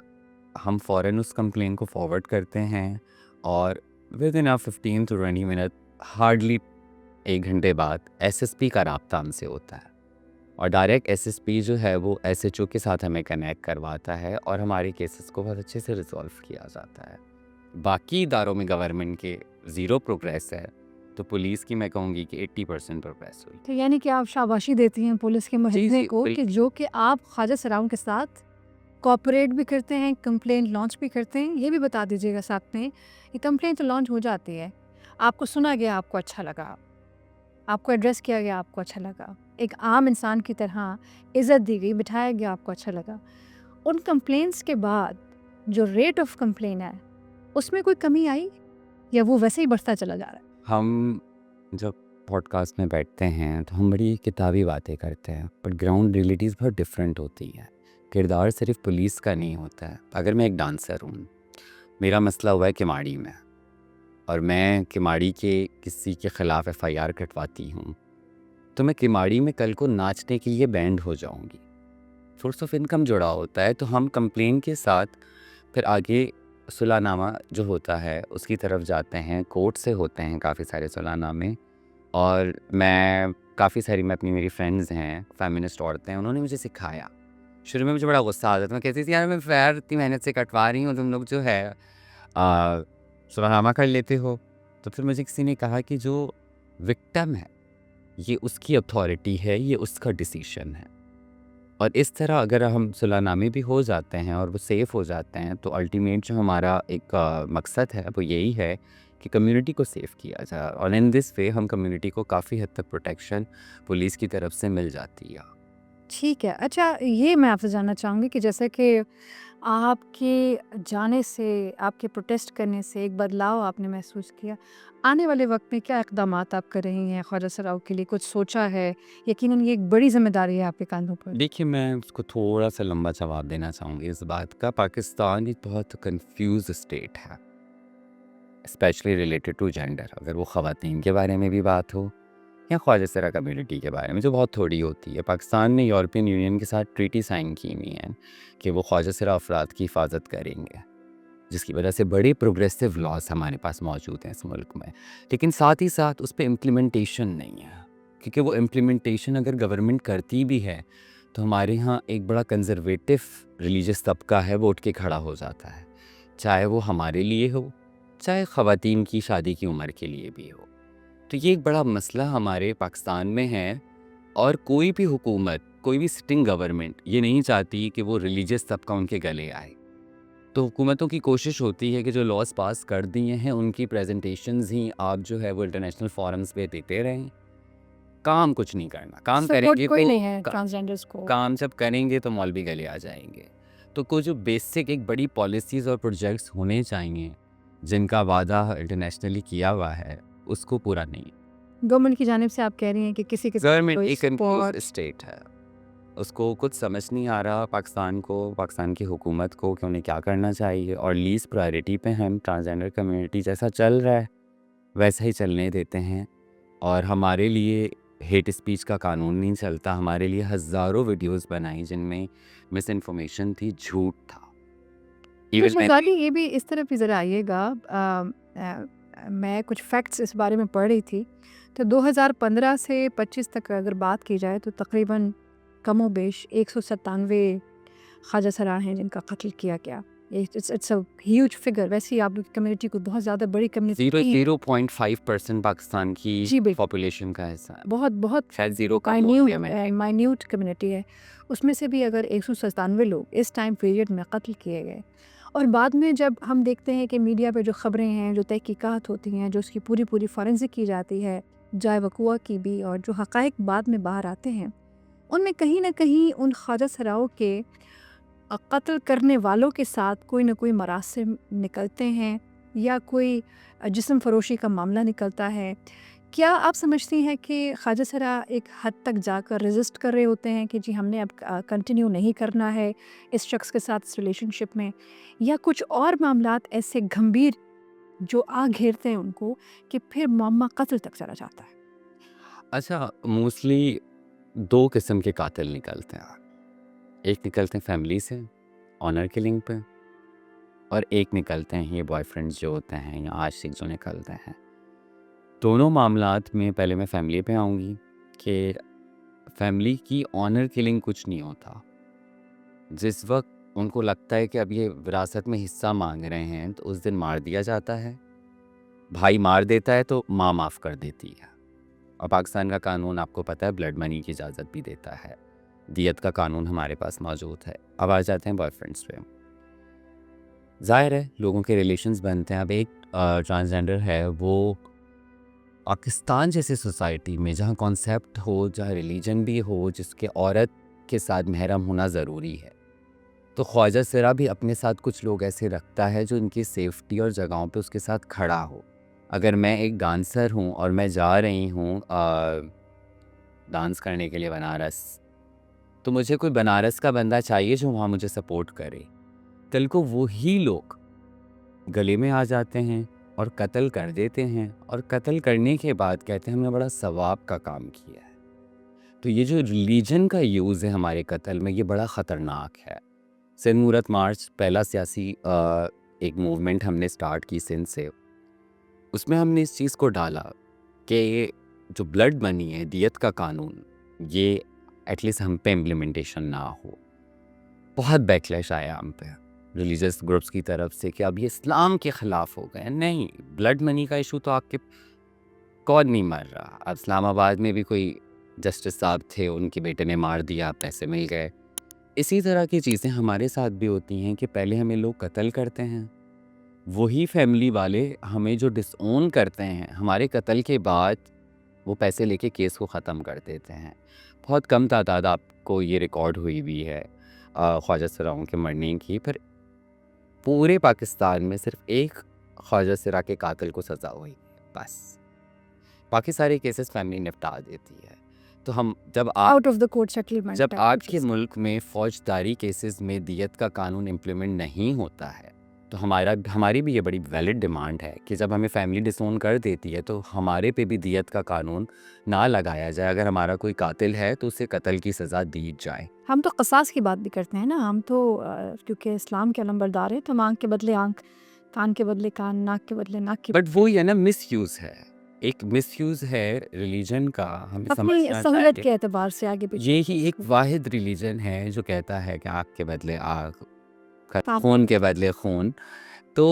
Speaker 1: हम फ़ौरन उस कंप्लेन को फॉरवर्ड करते हैं और with in 15 to 20 minute, hardly 1 घंटे बाद एसएसपी का राब्ता हमसे होता है और डायरेक्ट एसएसपी जो है वो एसएचओ के साथ हमें कनेक्ट करवाता है और हमारे केसेस को बहुत अच्छे से रिजॉल्व किया जाता है। बाकी इदारों में गवर्नमेंट के ज़ीरो प्रोग्रेस है, तो पुलिस की मैं कहूँगी कि 80% प्रोग्रेस हुई।
Speaker 2: तो यानी कि आप शाबाशी देती हैं पुलिस के
Speaker 1: जी
Speaker 2: मुहदे
Speaker 1: जी
Speaker 2: को कि जो कि आप ख्वाजा सराउं के साथ कोऑपरेट भी करते हैं, कंप्लेंट लॉन्च भी करते हैं। ये भी बता दीजिएगा साथ में, ये कंप्लेंट तो लॉन्च हो जाती है, आपको सुना गया, आपको अच्छा लगा, आपको एड्रेस किया गया, आपको अच्छा लगा, एक आम इंसान की तरह इज़्ज़त दी गई, बिठाया गया, आपको अच्छा लगा। उन कंप्लेंट्स के बाद जो रेट ऑफ कंप्लेन है उसमें कोई कमी आई या वो वैसे ही बढ़ता चला जा रहा है?
Speaker 1: हम जब पॉडकास्ट में बैठते हैं तो हम बड़ी किताबी बातें करते हैं, पर ग्राउंड रियलिटीज़ बहुत डिफरेंट होती हैं। किरदार सिर्फ पुलिस का नहीं होता है। अगर मैं एक डांसर हूँ, मेरा मसला हुआ है किमाड़ी में और मैं किमाड़ी के किसी के ख़िलाफ़ एफआईआर कटवाती हूँ, तो मैं किमाड़ी में कल को नाचने के लिए बैंड हो जाऊँगी। सोर्स ऑफ इनकम जुड़ा होता है, तो हम कंप्लेन के साथ फिर आगे सुलहनामा जो होता है उसकी तरफ जाते हैं। कोर्ट से होते हैं काफ़ी सारे सुलहनामे और मैं काफ़ी सारी, मैं अपनी, मेरी फ्रेंड्स हैं फेमिनिस्ट औरतें, उन्होंने मुझे सिखाया। शुरू में मुझे बड़ा गुस्सा आता था, मैं कहती थी यार मैं फ़ैर इतनी मेहनत से कटवा रही हूँ, तुम लोग जो है सुलहनामा कर लेते हो। तो फिर मुझे किसी ने कहा कि जो विक्टिम है ये उसकी अथॉरिटी है, ये उसका डिसीजन है, और इस तरह अगर हम सुलहनामे भी हो जाते हैं और वो सेफ़ हो जाते हैं, तो अल्टीमेट जो हमारा एक मकसद है वो यही है कि कम्युनिटी को सेफ़ किया जाए। और इन दिस वे हम कम्युनिटी को काफ़ी हद तक प्रोटेक्शन पुलिस की तरफ से मिल जाती है।
Speaker 2: ठीक है। अच्छा, ये मैं आपसे जानना चाहूँगी कि जैसे कि आपके जाने से, आपके प्रोटेस्ट करने से एक बदलाव आपने महसूस किया। आने वाले वक़्त में क्या इक़दामात आप कर रही हैं ख्वाजा सराउ के लिए? कुछ सोचा है? यकीनन ये एक बड़ी ज़िम्मेदारी है आपके कांधों पर।
Speaker 1: देखिए, मैं उसको थोड़ा-सा लंबा जवाब देना चाहूँगी इस बात का। पाकिस्तान एक बहुत कन्फ्यूज़ स्टेट है, स्पेशली रिलेटेड टू जेंडर। अगर वो ख़वातीन के बारे में भी बात हो या ख्वाजा सरा कम्युनिटी के बारे में, जो बहुत थोड़ी होती है। पाकिस्तान ने यूरोपियन यूनियन के साथ ट्रीटी साइन की हुई है कि वो ख्वाजा सरा अफराद की हिफाजत करेंगे, जिसकी वजह से बड़े प्रोग्रेसिव लॉज हमारे पास मौजूद हैं इस मुल्क में। लेकिन साथ ही साथ उस पर इम्प्लीमेंटेशन नहीं है, क्योंकि वो इम्प्लीमेंटेशन अगर गवर्नमेंट करती भी है तो हमारे यहाँ एक बड़ा कंजर्वेटिव रिलीजियस तबका है, वो उठ के खड़ा हो जाता है, चाहे वो हमारे लिए हो, चाहे ख़वातीन की शादी की उम्र के लिए भी हो। तो ये एक बड़ा मसला हमारे पाकिस्तान में है और कोई भी हुकूमत, कोई भी सिटिंग गवर्नमेंट ये नहीं चाहती कि वो रिलीजियस तबका उनके गले आए। तो हुकूमतों की कोशिश होती है कि जो लॉज पास कर दिए हैं उनकी प्रेजेंटेशंस ही आप जो है वो इंटरनेशनल फोरम्स पे देते रहें। काम कुछ नहीं करना, काम
Speaker 2: सपोर्ट
Speaker 1: करेंगे
Speaker 2: कोई
Speaker 1: तो
Speaker 2: नहीं है ट्रांसजेंडर्स को।
Speaker 1: काम जब करेंगे तो मौलवी गले आ जाएंगे। तो कुछ जो बेसिक एक बड़ी पॉलिसीज़ और प्रोजेक्ट्स होने चाहिए जिनका वादा इंटरनेशनली किया हुआ है, उसको पूरा नहीं।
Speaker 2: गवर्नमेंट की जानिब से आप कह रही हैं कि किसी किस्म
Speaker 1: गवर्नमेंट
Speaker 2: कोई
Speaker 1: एक कन्फ्यूज
Speaker 2: सपोर्ट।
Speaker 1: स्टेट है, उसको कुछ समझ नहीं आ रहा पाकिस्तान को, पाकिस्तान की हुकूमत को कि उन्हें क्या करना चाहिए। और लीस्ट प्रायोरिटी पे हम ट्रांसजेंडर कम्युनिटी, जैसा चल रहा है वैसा ही चलने देते हैं। और हमारे लिए हेट स्पीच का कानून नहीं चलता, हमारे लिए हज़ारों वीडियोस बनाई जिनमें मिस इन्फॉर्मेशन थी, झूठ था।
Speaker 2: तो
Speaker 1: इवन
Speaker 2: शहज़ादी, ये भी इस तरफ भी ज़रा आइएगा। मैं कुछ फैक्ट्स इस बारे में पढ़ रही थी, तो 2015 से 25 तक अगर बात की जाए तो तकरीबन कमोबेश 197 ख्वाजा सरा हैं जिनका कत्ल किया गया। It's a huge figure. वैसे ही आप लोग की कम्युनिटी को बहुत ज़्यादा बड़ी कम्युनिटी नहीं है।
Speaker 1: 0.5% पाकिस्तान की
Speaker 2: जी बिल्कुल,
Speaker 1: पॉपुलेशन का हिस्सा है।
Speaker 2: बहुत बहुत
Speaker 1: शायद ज़ीरो का बोलते हैं मैं।
Speaker 2: माइन्यूट कम्युनिटी है। उसमें से भी अगर 197 लोग इस टाइम पीरियड में कत्ल किए गए, और बाद में जब हम देखते हैं कि मीडिया पे जो ख़बरें हैं, जो तहकीकात होती हैं, जो उसकी पूरी पूरी फॉरेंसिक की जाती है, जाए वक़ुआ की भी, और जो हक़ाइक़ बाद में बाहर आते हैं, उनमें कहीं न कहीं उन ख्वाजा सराओं के कत्ल करने वालों के साथ कोई ना कोई मरासिम निकलते हैं, या कोई जिस्म फ़रोशी का मामला निकलता है। क्या आप समझती हैं कि ख्वाजा सरा एक हद तक जाकर रेज़िस्ट कर रहे होते हैं कि जी हमने अब कंटिन्यू नहीं करना है इस शख्स के साथ इस रिलेशनशिप में, या कुछ और मामलात ऐसे गंभीर जो आ घेरते हैं उनको कि फिर मामला कत्ल तक चला जाता है?
Speaker 1: अच्छा, मोस्टली 2 किस्म के कातिल निकलते हैं। एक निकलते हैं फैमिली से, ऑनर किलिंग पे, और एक निकलते हैं ये बॉयफ्रेंड्स जो होते हैं या आशिक जो निकलते हैं। दोनों मामलात में पहले मैं फैमिली पे आऊँगी कि फैमिली की ऑनर किलिंग कुछ नहीं होता। जिस वक़्त उनको लगता है कि अब ये विरासत में हिस्सा माँग रहे हैं, तो उस दिन मार दिया जाता है। भाई मार देता है तो माँ माफ़ कर देती है। और पाकिस्तान का कानून आपको पता है ब्लड मनी की इजाज़त भी देता है। दियत का कानून हमारे पास मौजूद है। अब आ जाते हैं बॉयफ्रेंड्स पे। ज़ाहिर है लोगों के रिलेशंस बनते हैं। अब एक ट्रांसजेंडर है, वो पाकिस्तान जैसे सोसाइटी में जहाँ कॉन्सेप्ट हो, जहाँ रिलीजन भी हो, जिसके औरत के साथ महरम होना ज़रूरी है, तो ख्वाजा सिरा भी अपने साथ कुछ लोग ऐसे रखता है जो इनकी सेफ्टी और जगहों पे उसके साथ खड़ा हो। अगर मैं एक डांसर हूँ और मैं जा रही हूँ डांस करने के लिए बनारस, तो मुझे कोई बनारस का बंदा चाहिए जो वहाँ मुझे सपोर्ट करे। कल को वही लोग गले में आ जाते हैं और कत्ल कर देते हैं, और कत्ल करने के बाद कहते हैं हमने बड़ा सवाब का काम किया है। तो ये जो रिलीजन का यूज़ है हमारे कत्ल में, ये बड़ा ख़तरनाक है। सिंध मूरत मार्च पहला सियासी एक मूवमेंट हमने स्टार्ट की सिंध से। उसमें हमने इस चीज़ को डाला कि ये जो ब्लड मनी है, दियत का कानून, ये एटलीस्ट हम पे इम्प्लीमेंटेशन ना हो। बहुत बैकलैश आया हम पे रिलीजियस ग्रुप्स की तरफ से कि अब ये इस्लाम के ख़िलाफ़ हो गए। नहीं, ब्लड मनी का इशू तो आपके कौन नहीं मर रहा। अब इस्लामाबाद में भी कोई जस्टिस साहब थे, उनके बेटे ने मार दिया, पैसे मिल गए। इसी तरह की चीज़ें हमारे साथ भी होती हैं कि पहले हमें लोग कत्ल करते हैं, वही फैमिली वाले हमें जो डिसओन करते हैं, हमारे कत्ल के बाद वो पैसे लेके केस को ख़त्म कर देते हैं। बहुत कम तादाद आपको ये रिकॉर्ड हुई भी है ख्वाजा सिराओं के मरने की, पर पूरे पाकिस्तान में सिर्फ एक ख्वाजा सिरा के कातिल को सज़ा हुई, बस। बाकी सारे केसेस फैमिली निपटा देती है। तो हम जब
Speaker 2: out of the court settlement
Speaker 1: जब
Speaker 2: टाइप की
Speaker 1: आपके
Speaker 2: चीज़।
Speaker 1: मुल्क में फ़ौजदारी केसेस में दियत का कानून इम्प्लीमेंट नहीं होता है, तो हमारी भी ये बड़ी वैलिड डिमांड है कि जब हमें फैमिली डिसोन कर देती है, तो हमारे पे भी दियत का कानून ना लगाया जाए। अगर हमारा कोई कातिल है, तो उसे कत्ल की सज़ा दी जाए।
Speaker 2: हम तो क़सास की बात भी करते हैं ना, हम तो क्योंकि इस्लाम के अलंबरदार हैं, तो आँख के बदले आँख, कान के बदले कान, नाक के बदले नाक की।
Speaker 1: बट वो ये ना मिसयूज़ है, एक मिसयूज़ है रिलीजन का, हमें
Speaker 2: अपनी
Speaker 1: समझना
Speaker 2: सहूलत
Speaker 1: चाहिए।
Speaker 2: के एतबार से आगे पीछे।
Speaker 1: ये ही एक वाहिद रिलीजन है जो कहता है कि आँख के बदले आँख,
Speaker 2: आप
Speaker 1: खून के बदले खून। तो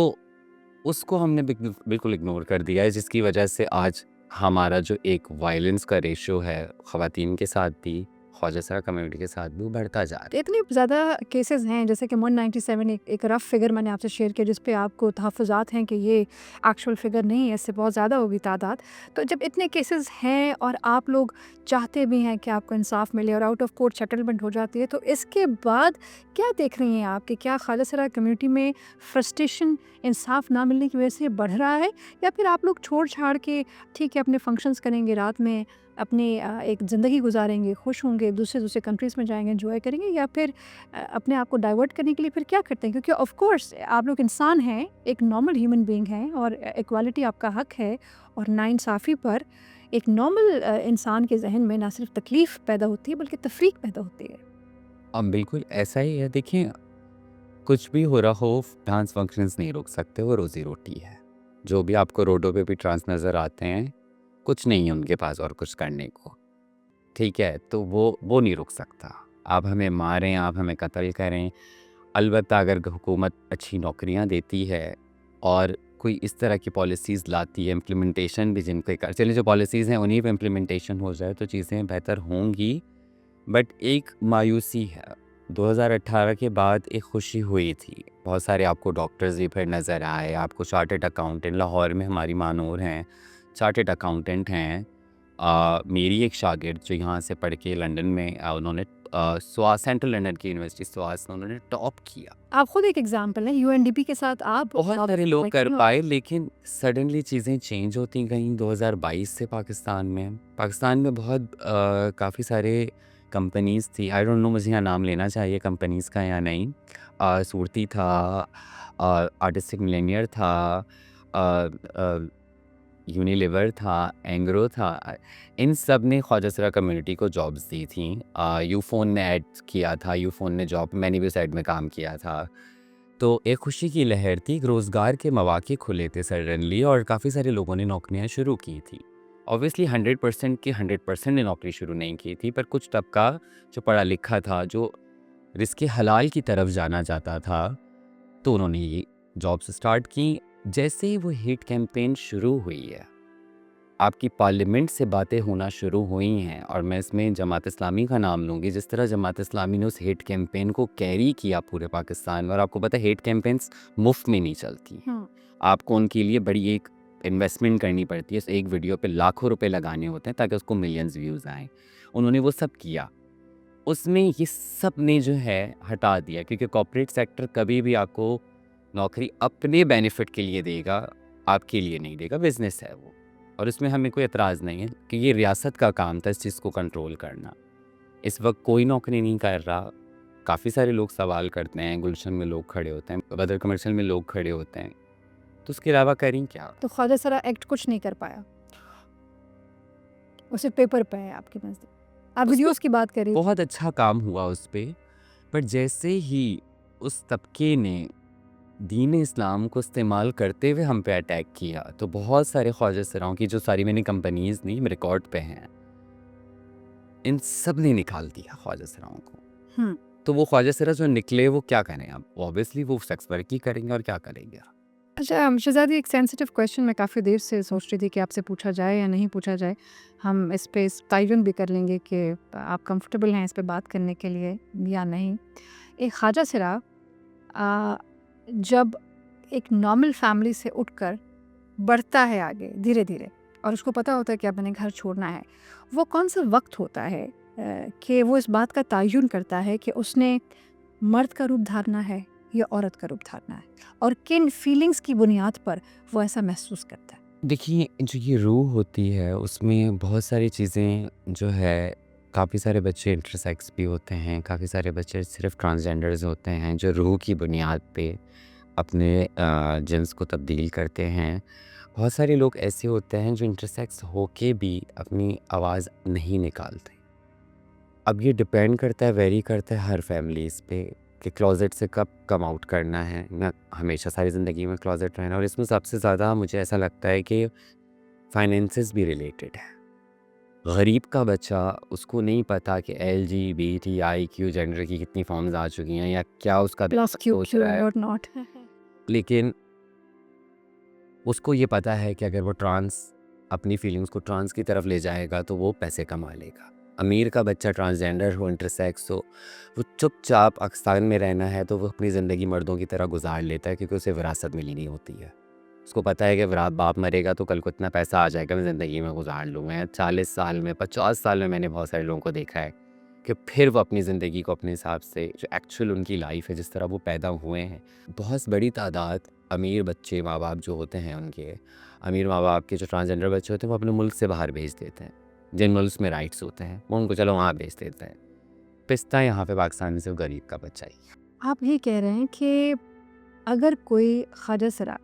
Speaker 1: उसको हमने बिल्कुल इग्नोर कर दिया है, जिसकी वजह से आज हमारा जो एक वायलेंस का रेशियो है ख़वातीन के साथ भी, ख्वाजा सरा कम्युनिटी के साथ भी, वो बढ़ता जा रहा
Speaker 2: तो इतने ज़्यादा केसेस हैं, जैसे कि 197 एक रफ़ फिगर मैंने आपसे शेयर किया, जिस पे आपको तहफ़्फ़ुज़ात हैं कि ये एक्चुअल फिगर नहीं है, इससे बहुत ज़्यादा होगी तादाद। तो जब इतने केसेस हैं और आप लोग चाहते भी हैं कि आपको इंसाफ मिले और आउट ऑफ कोर्ट सेटलमेंट हो जाती है, तो इसके बाद क्या देख रही हैं आप कि क्या ख्वाजा सरा कम्युनिटी में फ्रस्ट्रेशन इंसाफ ना मिलने की वजह से बढ़ रहा है, या फिर आप लोग छोड़ छाड़ के ठीक है अपने फंक्शंस करेंगे, रात में अपनी एक ज़िंदगी गुजारेंगे, खुश होंगे, दूसरे कंट्रीज़ में जाएंगे, एंजॉय करेंगे, या फिर अपने आप को डाइवर्ट करने के लिए फिर क्या करते हैं? क्योंकि ऑफ कोर्स आप लोग इंसान हैं, एक नॉर्मल ह्यूमन बीइंग हैं, और इक्वालिटी आपका हक है, और नाइंसाफ़ी पर एक नॉर्मल इंसान के जहन में ना सिर्फ तकलीफ़ पैदा होती है बल्कि तफरीक पैदा होती है।
Speaker 1: अब बिल्कुल ऐसा ही है। देखिए, कुछ भी हो रहा हो, डांस फंक्शंस नहीं रोक सकते, वो रोज़ी रोटी है। जो भी आपको रोडों पे भी ट्रांस नज़र आते हैं, कुछ नहीं है उनके पास और कुछ करने को, ठीक है? तो वो नहीं रुक सकता। आप हमें मारें, आप हमें कत्ल करें, अलबत्ता अगर हुकूमत अच्छी नौकरियां देती है और कोई इस तरह की पॉलिसीज़ लाती है, इम्प्लीमेंटेशन भी जिन पे कर चलिए जो पॉलिसीज़ हैं उन्हीं पे इम्प्लीमेंटेशन हो जाए तो चीज़ें बेहतर होंगी। बट एक मायूसी है, 2018 के बाद एक खुशी हुई थी, बहुत सारे आपको डॉक्टर्स भी फिर नज़र आए, आपको चार्टर्ड अकाउंटेंट, लाहौर में हमारी मानूर हैं, चार्टर्ड अकाउंटेंट हैं। मेरी एक शागिर्द जो यहाँ से पढ़ के लंदन में उन्होंने स्वास सेंट्रल लंदन की यूनिवर्सिटी स्वास में उन्होंने टॉप किया।
Speaker 2: आप खुद एक एग्जाम्पल हैं, यूएनडीपी के साथ आप
Speaker 1: बहुत
Speaker 2: top
Speaker 1: सारे लोग कर
Speaker 2: ranking हो।
Speaker 1: पाए लेकिन सडनली चीज़ें चेंज होती गईं 2022 से पाकिस्तान में बहुत काफ़ी सारे कंपनीज़ थी, आई डोंट नो मुझे यहाँ नाम लेना चाहिए कंपनीज़ का या नहीं। सूरती था, आर्टिस्टिक मिलेनियर था, यूनिलीवर था, एंग्रो था, इन सब ने ख्वाजा कम्युनिटी को जॉब्स दी थी। यूफ़ोन ने ऐड किया था, यूफ़ोन ने जॉब, मैंने भी उस ऐड में काम किया था। तो एक खुशी की लहर थी, रोज़गार के मौके खुले थे सडनली और काफ़ी सारे लोगों ने नौकरियां शुरू की थी। ऑब्वियसली 100% की 100% ने नौकरी शुरू नहीं की थी, पर कुछ तबका जो पढ़ा लिखा था, जो रिस्क हलाल की तरफ जाना चाहता था, तो उन्होंने ये जॉब्स स्टार्ट की। जैसे ही वो हीट कैंपेन शुरू हुई है, आपकी पार्लियामेंट से बातें होना शुरू हुई हैं और मैं इसमें जमात इस्लामी का नाम लूँगी, जिस तरह जमात इस्लामी ने उस हेट कैंपेन को कैरी किया पूरे पाकिस्तान में। और आपको पता है हेट कैंपेन्स मुफ्त में नहीं चलती, आपको उनके लिए बड़ी एक इन्वेस्टमेंट करनी पड़ती है, एक वीडियो पे लाखों रुपए लगाने होते हैं ताकि उसको मिलियंस व्यूज़ आएँ। उन्होंने वो सब किया, उसमें ये सब ने जो है हटा दिया, क्योंकि कॉर्पोरेट सेक्टर कभी भी आपको नौकरी अपने बेनिफिट के लिए देगा, आपके लिए नहीं देगा, बिजनेस है वो। और इसमें हमें कोई एतराज़ नहीं है कि ये रियासत का काम था इस चीज़ को कंट्रोल करना। इस वक्त कोई नौकरी नहीं कर रहा, काफ़ी सारे लोग सवाल करते हैं, गुलशन में लोग खड़े होते हैं, बदर कमर्शियल में लोग खड़े होते हैं, तो उसके अलावा करें क्या?
Speaker 2: तो ख्वाजा सरा एक्ट कुछ नहीं कर पाया, वो सिर्फ पेपर पे है आपके नज़दीक। आप
Speaker 1: उस
Speaker 2: वीडियोस की बात करें,
Speaker 1: बहुत अच्छा काम हुआ उस पर, बट जैसे ही उस तबके ने दीन इस्लाम को इस्तेमाल करते हुए हम पे अटैक किया, तो बहुत सारे ख्वाजा सराओं की जो सारी मैंने कंपनीज़ नहीं रिकॉर्ड पे हैं, इन सब ने निकाल दिया ख्वाजा सराओं को। तो वो ख्वाजा सरा जो निकले वो क्या करें अब? ऑब्वियसली वो सेक्स वर्क ही करेंगे और क्या करेंगे।
Speaker 2: अच्छा शहज़ादी, एक सेंसिटिव क्वेश्चन मैं काफ़ी देर से सोच रही थी कि आपसे पूछा जाए या नहीं पूछा जाए। हम इस पे तयन भी कर लेंगे कि आप कंफर्टेबल हैं इस पे बात करने के लिए या नहीं। एक ख्वाजा सरा जब एक नॉर्मल फैमिली से उठकर बढ़ता है आगे धीरे धीरे और उसको पता होता है कि अब मैंने घर छोड़ना है, वो कौन सा वक्त होता है कि वो इस बात का तयन करता है कि उसने मर्द का रूप धारना है या औरत का रूप धारना है, और किन फीलिंग्स की बुनियाद पर वो ऐसा महसूस करता है?
Speaker 1: देखिए, जो ये रूह होती है उसमें बहुत सारी चीज़ें जो है, काफ़ी सारे बच्चे इंटरसेक्स भी होते हैं, काफ़ी सारे बच्चे सिर्फ ट्रांसजेंडर्स होते हैं जो रूह की बुनियाद पे अपने जिन्स को तब्दील करते हैं। बहुत सारे लोग ऐसे होते हैं जो इंटरसेक्स होके भी अपनी आवाज़ नहीं निकालते। अब ये डिपेंड करता है, वेरी करता है हर फैमिलीज़ पे कि क्लोज़ेट से कब कम आउट करना है। मैं हमेशा सारी ज़िंदगी में क्लोज़ेट रहना, और इसमें सबसे ज़्यादा मुझे ऐसा लगता है कि फाइनेंसेस भी रिलेटेड है। गरीब का बच्चा, उसको नहीं पता कि LGBTIQ जेंडर की कितनी फॉर्म्स आ चुकी हैं या क्या उसका
Speaker 2: प्लस
Speaker 1: दिमाग
Speaker 2: क्यू
Speaker 1: सोच
Speaker 2: क्यू
Speaker 1: रहा है।
Speaker 2: और नॉट।
Speaker 1: लेकिन उसको ये पता है कि अगर वो अपनी फीलिंग्स को ट्रांस की तरफ ले जाएगा तो वो पैसे कमा लेगा। अमीर का बच्चा ट्रांसजेंडर हो, इंटरसेक्स हो, वो चुपचाप पाकिस्तान में रहना है तो वो अपनी ज़िंदगी मर्दों की तरह गुजार लेता है, क्योंकि उसे विरासत मिली नहीं होती है। उसको पता है कि बाप मरेगा तो कल को इतना पैसा आ जाएगा, मैं ज़िंदगी में गुजार लूँगा। 40 साल में, 50 साल में मैंने बहुत सारे लोगों को देखा है कि फिर वो अपनी ज़िंदगी को अपने हिसाब से, जो एक्चुअल उनकी लाइफ है, जिस तरह वो पैदा हुए हैं। बहुत बड़ी तादाद अमीर बच्चे, माँ बाप जो होते हैं उनके, अमीर माँ बाप के जो ट्रांसजेंडर बच्चे होते हैं वो अपने मुल्क से बाहर भेज देते हैं। जिन मुल्क में राइट्स होते हैं वो उनको चलो वहाँ भेज देते हैं। पिस्ता यहाँ पे पाकिस्तान में सिर्फ गरीब का बच्चा ही है।
Speaker 2: आप ये कह रहे हैं कि अगर कोई ख्वाजा सरा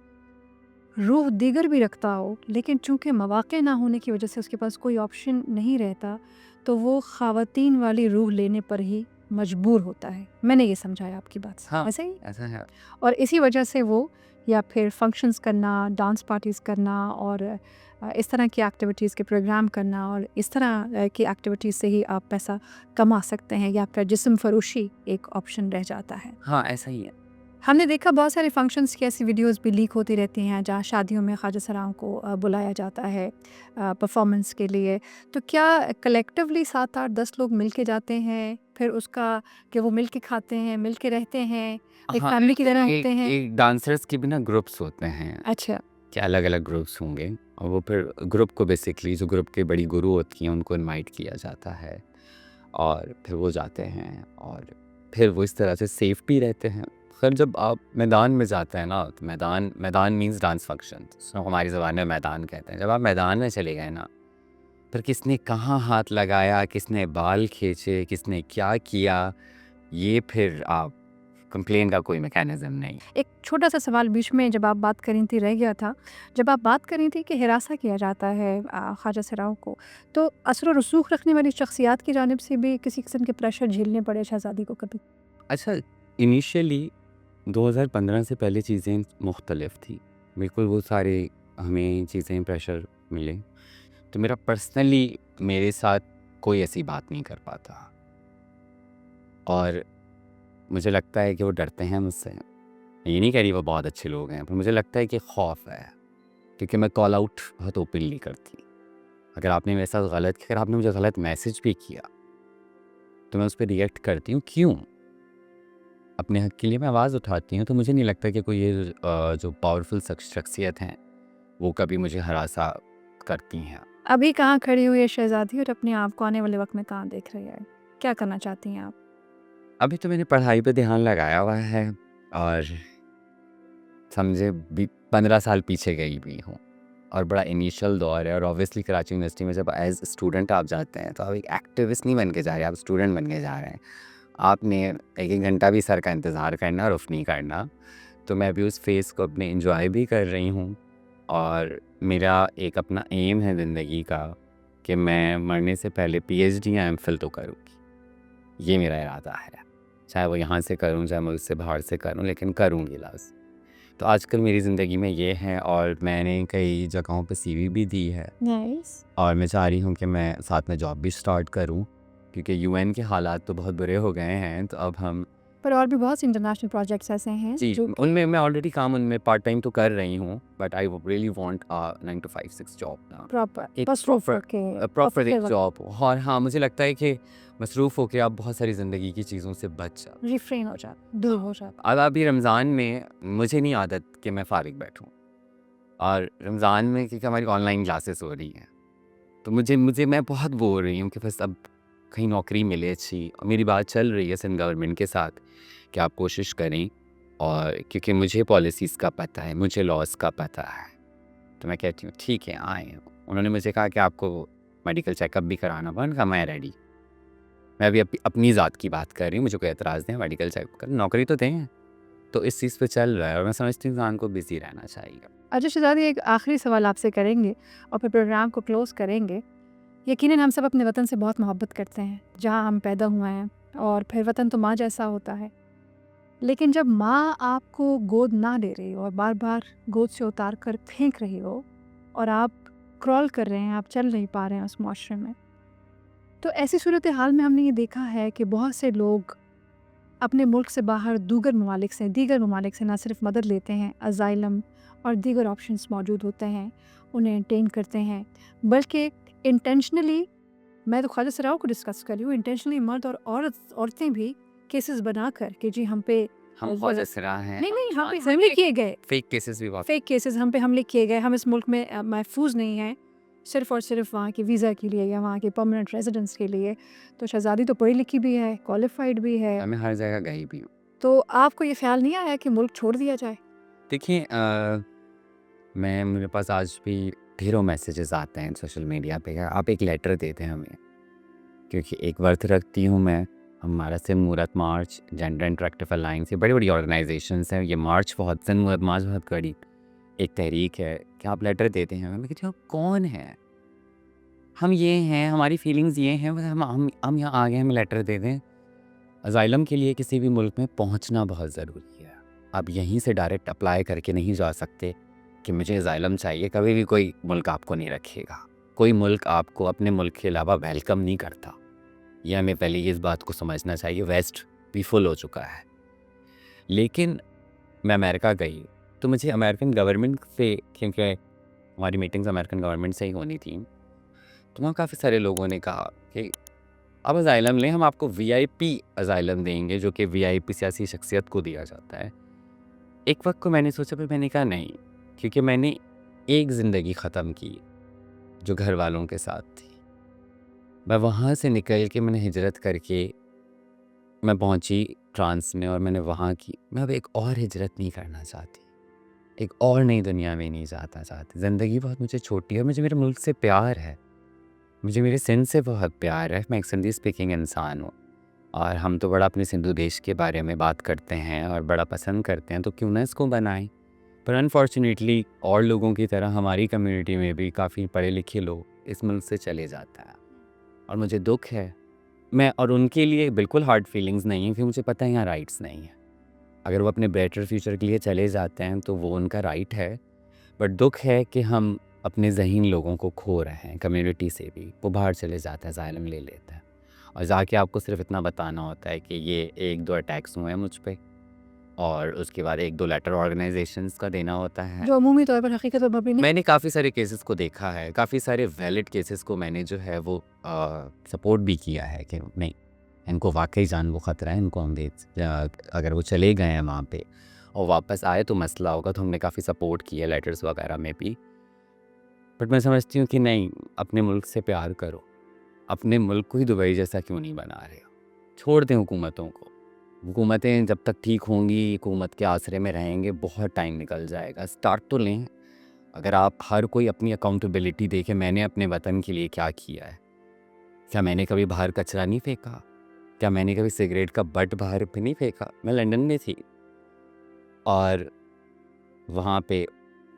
Speaker 2: रूह दीगर भी रखता हो, लेकिन चूंकि मौके ना होने की वजह से उसके पास कोई ऑप्शन नहीं रहता, तो वो ख़वातीन वाली रूह लेने पर ही मजबूर होता है। मैंने ये समझा है आपकी बात से,
Speaker 1: हाँ,
Speaker 2: वैसे ही?
Speaker 1: ऐसा है।
Speaker 2: और इसी वजह से वो या फिर फंक्शंस करना, डांस पार्टीज़ करना और इस तरह की एक्टिविटीज़ के प्रोग्राम करना और इस तरह की एक्टिविटीज़ से ही आप पैसा कमा सकते हैं या फिर जिस्म फरोशी एक ऑप्शन रह जाता है।
Speaker 1: हाँ, ऐसा ही है।
Speaker 2: हमने देखा बहुत सारे फंक्शंस की ऐसी वीडियोस भी लीक होती रहती हैं जहाँ शादियों में ख्वाजा सराओं को बुलाया जाता है परफॉर्मेंस के लिए। तो क्या कलेक्टिवली 7-8-10 लोग मिल के जाते हैं, फिर उसका कि वो मिल के खाते हैं, मिल के रहते हैं, एक
Speaker 1: हाँ,
Speaker 2: फैमिली की तरह
Speaker 1: एक
Speaker 2: होते हैं?
Speaker 1: एक डांसर्स के भी ना ग्रुप्स होते हैं
Speaker 2: अच्छा।
Speaker 1: कि अलग-अलग ग्रुप्स होंगे और वो फिर ग्रुप को बेसिकली जो ग्रुप के बड़ी गुरु होती हैं उनको इनवाइट किया जाता है और फिर वो जाते हैं और फिर वो इस तरह से सेफ भी रहते हैं। फिर जब आप मैदान में जाते हैं ना तो मैदान मैदान मीन्स डांस फंक्शन, तो हमारी ज़बान में मैदान कहते हैं। जब आप मैदान में चले गए ना, फिर किसने कहाँ हाथ लगाया, किसने बाल खींचे, किसने क्या किया, ये फिर आप कंप्लेन का कोई मैकेनिज़्म नहीं।
Speaker 2: एक छोटा सा सवाल बीच में जब आप बात कर रही थी रह गया था। जब आप बात कर रही थी कि हिरासा किया जाता है ख्वाजा सराओं को, तो असर और रसूख रखने वाली शख्सियात की जानिब से भी किसी किस्म के प्रेशर झेलने पड़े शहज़ादी को कभी?
Speaker 1: अच्छा, इनिशियली 2015 से पहले चीज़ें मुख्तलिफ थी। बिल्कुल वो सारे हमें चीज़ें प्रेशर मिले। तो मेरा पर्सनली मेरे साथ कोई ऐसी बात नहीं कर पाता और मुझे लगता है कि वो डरते हैं मुझसे। ये नहीं कह रही वो बहुत अच्छे लोग हैं, पर मुझे लगता है कि खौफ है क्योंकि मैं कॉल आउट बहुत ओपनली करती। अगर आपने मेरे साथ गलत किया, अगर आपने मुझे गलत मैसेज भी किया तो मैं उस पे रिएक्ट करती हूँ। क्यों? अपने हक के लिए मैं आवाज़ उठाती हूँ। तो मुझे नहीं लगता कि कोई ये जो पावरफुल शख्सियत हैं वो कभी मुझे हरासा करती हैं।
Speaker 2: अभी कहाँ खड़ी हुई है शहज़ादी और अपने आप को आने वाले वक्त में कहाँ देख रही है? क्या करना चाहती हैं आप?
Speaker 1: अभी तो मैंने पढ़ाई पे ध्यान लगाया हुआ है और समझे 15 साल पीछे गई भी हूँ और बड़ा इनिशियल दौर है। और ऑब्वियसली कराची यूनिवर्सिटी में जब एज स्टूडेंट आप जाते हैं तो आप एक एक्टिविस्ट नहीं बन के जा रहे, आप स्टूडेंट बन के जा रहे हैं। आपने एक एक घंटा भी सर का इंतज़ार करना और उफ नहीं करना। तो मैं भी उस फेज़ को अपने इंजॉय भी कर रही हूँ और मेरा एक अपना एम है ज़िंदगी का कि मैं मरने से पहले पीएचडी या एमफिल तो करूँगी। ये मेरा इरादा है। चाहे वो यहाँ से करूँ, चाहे मुल्क से बाहर से करूँ, लेकिन करूँगी लाज़। तो आजकल मेरी ज़िंदगी में ये है और मैंने कई जगहों पे सीवी भी दी है
Speaker 2: नाइस।
Speaker 1: और मैं चाह रही हूँ कि मैं साथ में जॉब भी स्टार्ट करूँ क्योंकि यूएन के हालात तो बहुत बुरे हो गए हैं। तो अब हम
Speaker 2: पर और भी बहुत से इंटरनेशनल प्रोजेक्ट्स ऐसे हैं
Speaker 1: जी,
Speaker 2: जो
Speaker 1: उनमें मैं ऑलरेडी काम उनमें पार्ट टाइम तो कर रही हूँ, but I really want 9 to 5 6 job ना।
Speaker 2: प्रॉपर
Speaker 1: एक
Speaker 2: मसरूफ
Speaker 1: प्रॉपर
Speaker 2: होके
Speaker 1: प्रॉपर
Speaker 2: ऑफ
Speaker 1: एक
Speaker 2: के वक्त
Speaker 1: जॉब हो। और हाँ, मुझे लगता है कि मसरूफ़ होके आप बहुत सारी ज़िंदगी की चीज़ों से बच जाओ।
Speaker 2: रिफ्रेन हो जाता, दूर हो जाता।
Speaker 1: अब अभी रमज़ान में मुझे नहीं आदत कि मैं फ़ारिग बैठूँ और रमज़ान में क्योंकि हमारी ऑनलाइन क्लासेस हो रही हैं, तो मुझे मुझे मैं बहुत वो हो रही हूँ कि बस अब कहीं नौकरी मिले अच्छी। और मेरी बात चल रही है सिंध गवर्नमेंट के साथ कि आप कोशिश करें और क्योंकि मुझे पॉलिसीज़ का पता है, मुझे लॉज़ का पता है। तो मैं कहती हूँ ठीक है आएँ। उन्होंने मुझे कहा कि आपको मेडिकल चेकअप भी कराना होगा। मैंने कहा मैं रेडी। मैं अभी अपनी ज़ात की बात कर रही हूँ, मुझे कोई एतराज़ नहीं है, मेडिकल चेकअप करें, नौकरी तो दें। तो इस चीज़ पे चल रहा है और मैं समझती हूँ इंसान को बिज़ी रहना चाहिए।
Speaker 2: अच्छा शहज़ादी, एक आखिरी सवाल आपसे करेंगे और फिर प्रोग्राम को क्लोज़ करेंगे। यकीनन हम सब अपने वतन से बहुत मोहब्बत करते हैं, जहाँ हम पैदा हुए हैं, और फिर वतन तो माँ जैसा होता है। लेकिन जब माँ आपको गोद ना ले रही हो और बार-बार गोद से उतार कर फेंक रही हो और आप क्रॉल कर रहे हैं, आप चल नहीं पा रहे हैं उस मुआशरे में, तो ऐसी सूरत हाल में हमने ये देखा है कि बहुत से लोग अपने मुल्क से बाहर दीगर ममालिक से ना सिर्फ मदद लेते हैं, अज़ाइलम और दीगर ऑप्शंस मौजूद होते हैं, उन्हें एंटेन करते हैं, बल्कि इंटेंशनली, मैं तो ख्वाजा सराओं को डिस्कस कर रही हूँ, इंटेंशनली मर्द और औरतें भी केसेस बनाकर कि जी हम पे
Speaker 1: हम ख्वाजा सरा हैं।
Speaker 2: नहीं हम पे हमले किए गए,
Speaker 1: फेक केसेस भी बहुत
Speaker 2: फेक केसेस हम पे हमले किए गए, हम इस मुल्क में महफूज नहीं हैं सिर्फ और सिर्फ वहाँ के वीज़ा के लिए या वहाँ के परमानेंट रेजिडेंस के लिए। तो शहज़ादी तो पढ़ी लिखी भी है, क्वालिफाइड भी है,
Speaker 1: मैं हर जगह गई भी हूँ।
Speaker 2: तो आपको ये ख्याल नहीं आया कि मुल्क छोड़ दिया जाए?
Speaker 1: देखिए मेरे पास आज भी ढेरों मैसेजेस आते हैं सोशल मीडिया पे, आप एक लेटर दे दें हमें, क्योंकि एक वर्थ रखती हूँ मैं। हमारा सिंध मूरत मार्च, जेंडर इंटरेक्टिव अलायंस, ये बड़ी बड़ी ऑर्गेनाइजेशंस हैं। ये मार्च बहुत, सिंध मूरत मार्च बहुत बड़ी एक तहरीक है कि आप लेटर देते हैं हमें। मैं कहती हूँ आप कौन हैं? हम ये हैं, हमारी फीलिंग्स ये हैं, बस हम यहाँ आ गए, हमें लेटर दे दें। अज़ाइलम के लिए किसी भी मुल्क में पहुँचना बहुत ज़रूरी है। आप यहीं से डायरेक्ट अप्लाई करके नहीं जा सकते कि मुझे असाइलम चाहिए। कभी भी कोई मुल्क आपको नहीं रखेगा, कोई मुल्क आपको अपने मुल्क के अलावा वेलकम नहीं करता। यह हमें पहले इस बात को समझना चाहिए। वेस्ट भी फुल हो चुका है। लेकिन मैं अमेरिका गई तो मुझे अमेरिकन गवर्नमेंट से, क्योंकि हमारी मीटिंग्स अमेरिकन गवर्नमेंट से ही होनी थी, तो वहाँ काफ़ी सारे लोगों ने कहा कि आप असाइलम लें, हम आपको वीआईपी असाइलम देंगे, जो कि वीआईपी सियासी शख्सियत को दिया जाता है। एक वक्त को मैंने सोचा, फिर मैंने कहा नहीं, क्योंकि मैंने एक ज़िंदगी ख़त्म की जो घर वालों के साथ थी। मैं वहाँ से निकल के, मैंने हिजरत करके मैं पहुँची फ्रांस में, और मैंने वहाँ की, मैं अब एक और हिजरत नहीं करना चाहती, एक और नई दुनिया में नहीं जाना चाहती। ज़िंदगी बहुत मुझे छोटी है, मुझे मेरे मुल्क से प्यार है, मुझे मेरे सिंध से बहुत प्यार है। मैं एक सिंधी स्पीकिंग इंसान हूँ, और हम तो बड़ा अपने सिंधु देश के बारे में बात करते हैं और बड़ा पसंद करते हैं, तो क्यों ना इसको बनाएं। पर अनफॉर्चुनेटली और लोगों की तरह हमारी कम्युनिटी में भी काफ़ी पढ़े लिखे लोग इस मुल्क से चले जाते हैं, और मुझे दुख है। मैं और उनके लिए बिल्कुल हार्ड फीलिंग्स नहीं है, क्योंकि मुझे पता है यहाँ राइट्स नहीं है। अगर वो अपने बेटर फ्यूचर के लिए चले जाते हैं तो वो उनका राइट है, बट दुख है कि हम अपने ज़हीन लोगों को खो रहे हैं। कम्युनिटी से भी वो बाहर चले जाते हैं, असाइलम ले लेते हैं, और जाके आपको सिर्फ इतना बताना होता है कि ये 1-2 अटैक्स हुए हैं मुझ पे, और उसके बाद 1-2 लेटर ऑर्गेनाइजेशंस का देना होता है।
Speaker 2: जो अमूमी तौर पर हकीकत में भी नहीं।
Speaker 1: मैंने काफ़ी सारे केसेस को देखा है, काफ़ी सारे वैलिड केसेस को मैंने जो है वो सपोर्ट भी किया है कि नहीं, इनको वाकई जान वो ख़तरा है, इनको हम अगर वो चले गए हैं वहाँ पे और वापस आए तो मसला होगा, तो हमने काफ़ी सपोर्ट किया लेटर्स वगैरह में भी। बट मैं समझती हूँ कि नहीं, अपने मुल्क से प्यार करो, अपने मुल्क को ही दुबई जैसा क्यों नहीं बना रहे हो। छोड़ दें हुकूमतों को, हुकूमतें जब तक ठीक होंगी, हुकूमत के आसरे में रहेंगे, बहुत टाइम निकल जाएगा। स्टार्ट तो लें। अगर आप हर कोई अपनी अकाउंटेबिलिटी देखे, मैंने अपने वतन के लिए क्या किया है, क्या मैंने कभी बाहर कचरा नहीं फेंका, क्या मैंने कभी सिगरेट का बट बाहर पे नहीं फेंका। मैं लंदन में थी और वहाँ पे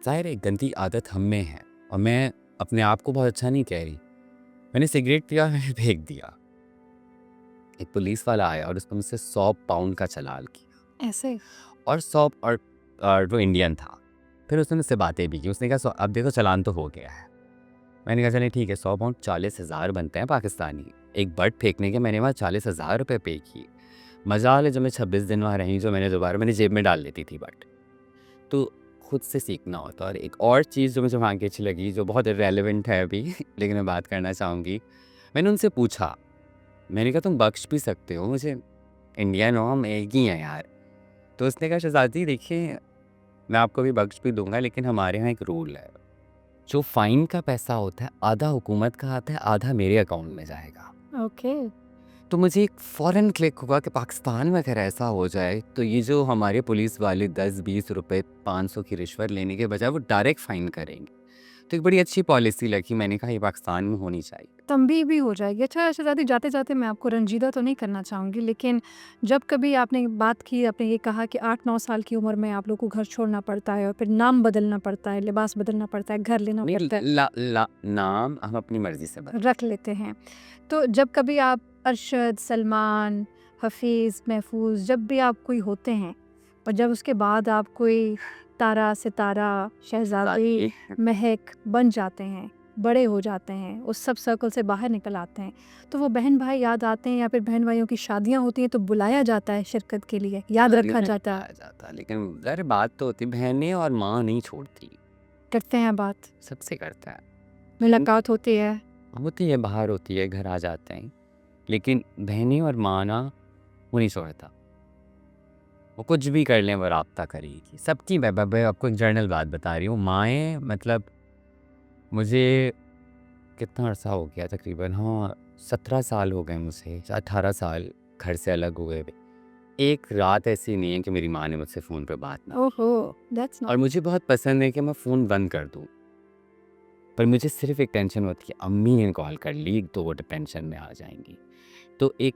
Speaker 1: ज़ाहिर है गंदी आदत हम में है, और मैं अपने आप को बहुत अच्छा नहीं कह रही। मैंने सिगरेट पिया, मैंने फेंक दिया। एक पुलिस वाला आया और उसने मुझसे 100 पाउंड का चालान किया,
Speaker 2: ऐसे
Speaker 1: और 100 और वो इंडियन था। फिर उसने मुझसे बातें भी की, उसने कहा अब देखो चालान तो हो गया है। मैंने कहा चलिए ठीक है, 100 पाउंड 40,000 बनते हैं पाकिस्तानी। एक बट फेंकने के मैंने वहाँ 40,000 रुपये पे किए। मजाल है, जब मैं 26 दिन वहाँ रही, जो मैंने दोबारा मैंने जेब में डाल लेती थी बट। तो खुद से सीखना होता है। और एक और चीज़ जो मुझे वहाँ की अच्छी लगी, जो बहुत इरेलीवेंट है अभी लेकिन मैं बात करना चाहूँगी। मैंने उनसे पूछा, मैंने कहा तुम बख्श भी सकते हो मुझे, इंडियन हो, हम एक ही हैं यार। तो उसने कहा शहजादी देखिए, मैं आपको भी बख्श भी दूंगा, लेकिन हमारे यहाँ एक रूल है, जो फ़ाइन का पैसा होता है आधा हुकूमत का आता है, आधा मेरे अकाउंट में जाएगा।
Speaker 2: ओके।
Speaker 1: तो मुझे एक फ़ौरन क्लिक हुआ कि पाकिस्तान में अगर ऐसा हो जाए तो ये जो हमारे पुलिस वाले 10-20 रुपए 500 की रिश्वत लेने के बजाय वो डायरेक्ट फ़ाइन करेंगे। तो एक बड़ी अच्छी पॉलिसी लगी, मैंने कहा ये पाकिस्तान में होनी चाहिए।
Speaker 2: तंबीह भी हो जाएगी। अच्छा शहज़ादी, जाते-जाते मैं आपको रंजीदा तो नहीं करना चाहूँगी, लेकिन जब कभी आपने बात की, आपने ये कहा कि 8-9 साल की उम्र में आप लोग को घर छोड़ना पड़ता है और फिर नाम बदलना पड़ता है, लिबास बदलना पड़ता है, घर लेना
Speaker 1: नहीं,
Speaker 2: पड़ता है,
Speaker 1: नाम हम अपनी मर्ज़ी से
Speaker 2: रख लेते हैं। तो जब कभी आप अरशद, सलमान, हफ़ीज़, महफूज़, जब भी आप कोई होते हैं और जब उसके बाद आप कोई तारा, सितारा, शहज़ादी,
Speaker 1: बदलते
Speaker 2: महक बन जाते हैं, बड़े हो जाते हैं, उस सब सर्कल से बाहर निकल आते हैं, तो वो बहन भाई याद आते हैं, या फिर बहन भाइयों की शादियाँ होती हैं तो बुलाया जाता है शिरकत के लिए, याद रखा जाता है,
Speaker 1: जाता। लेकिन ज़ाहिर बात तो होती, बहनें और माँ नहीं छोड़ती,
Speaker 2: करते हैं बात,
Speaker 1: सबसे करता है।
Speaker 2: मुलाकात होती है।
Speaker 1: होती है, बाहर होती है, घर आ जाते हैं, लेकिन बहनें और माँ ना, वो नहीं छोड़ता। वो कुछ भी कर लें वो राब्ता करेगी सबकी। मैं आपको एक जर्नल बात बता रही हूँ। माएँ मतलब मुझे कितना अरसा हो गया, तकरीबन हाँ 17 साल हो गए मुझे, 18 साल घर से अलग हुए हुए। एक रात ऐसी नहीं है कि मेरी माँ ने मुझसे फ़ोन पे बात ना की।
Speaker 2: ओहो! दैट्स
Speaker 1: और
Speaker 2: नॉट।
Speaker 1: मुझे बहुत पसंद है कि मैं फ़ोन बंद कर दूँ, पर मुझे सिर्फ़ एक टेंशन होती है, अम्मी ने कॉल कर ली तो वो टेंशन में आ जाएँगी। तो एक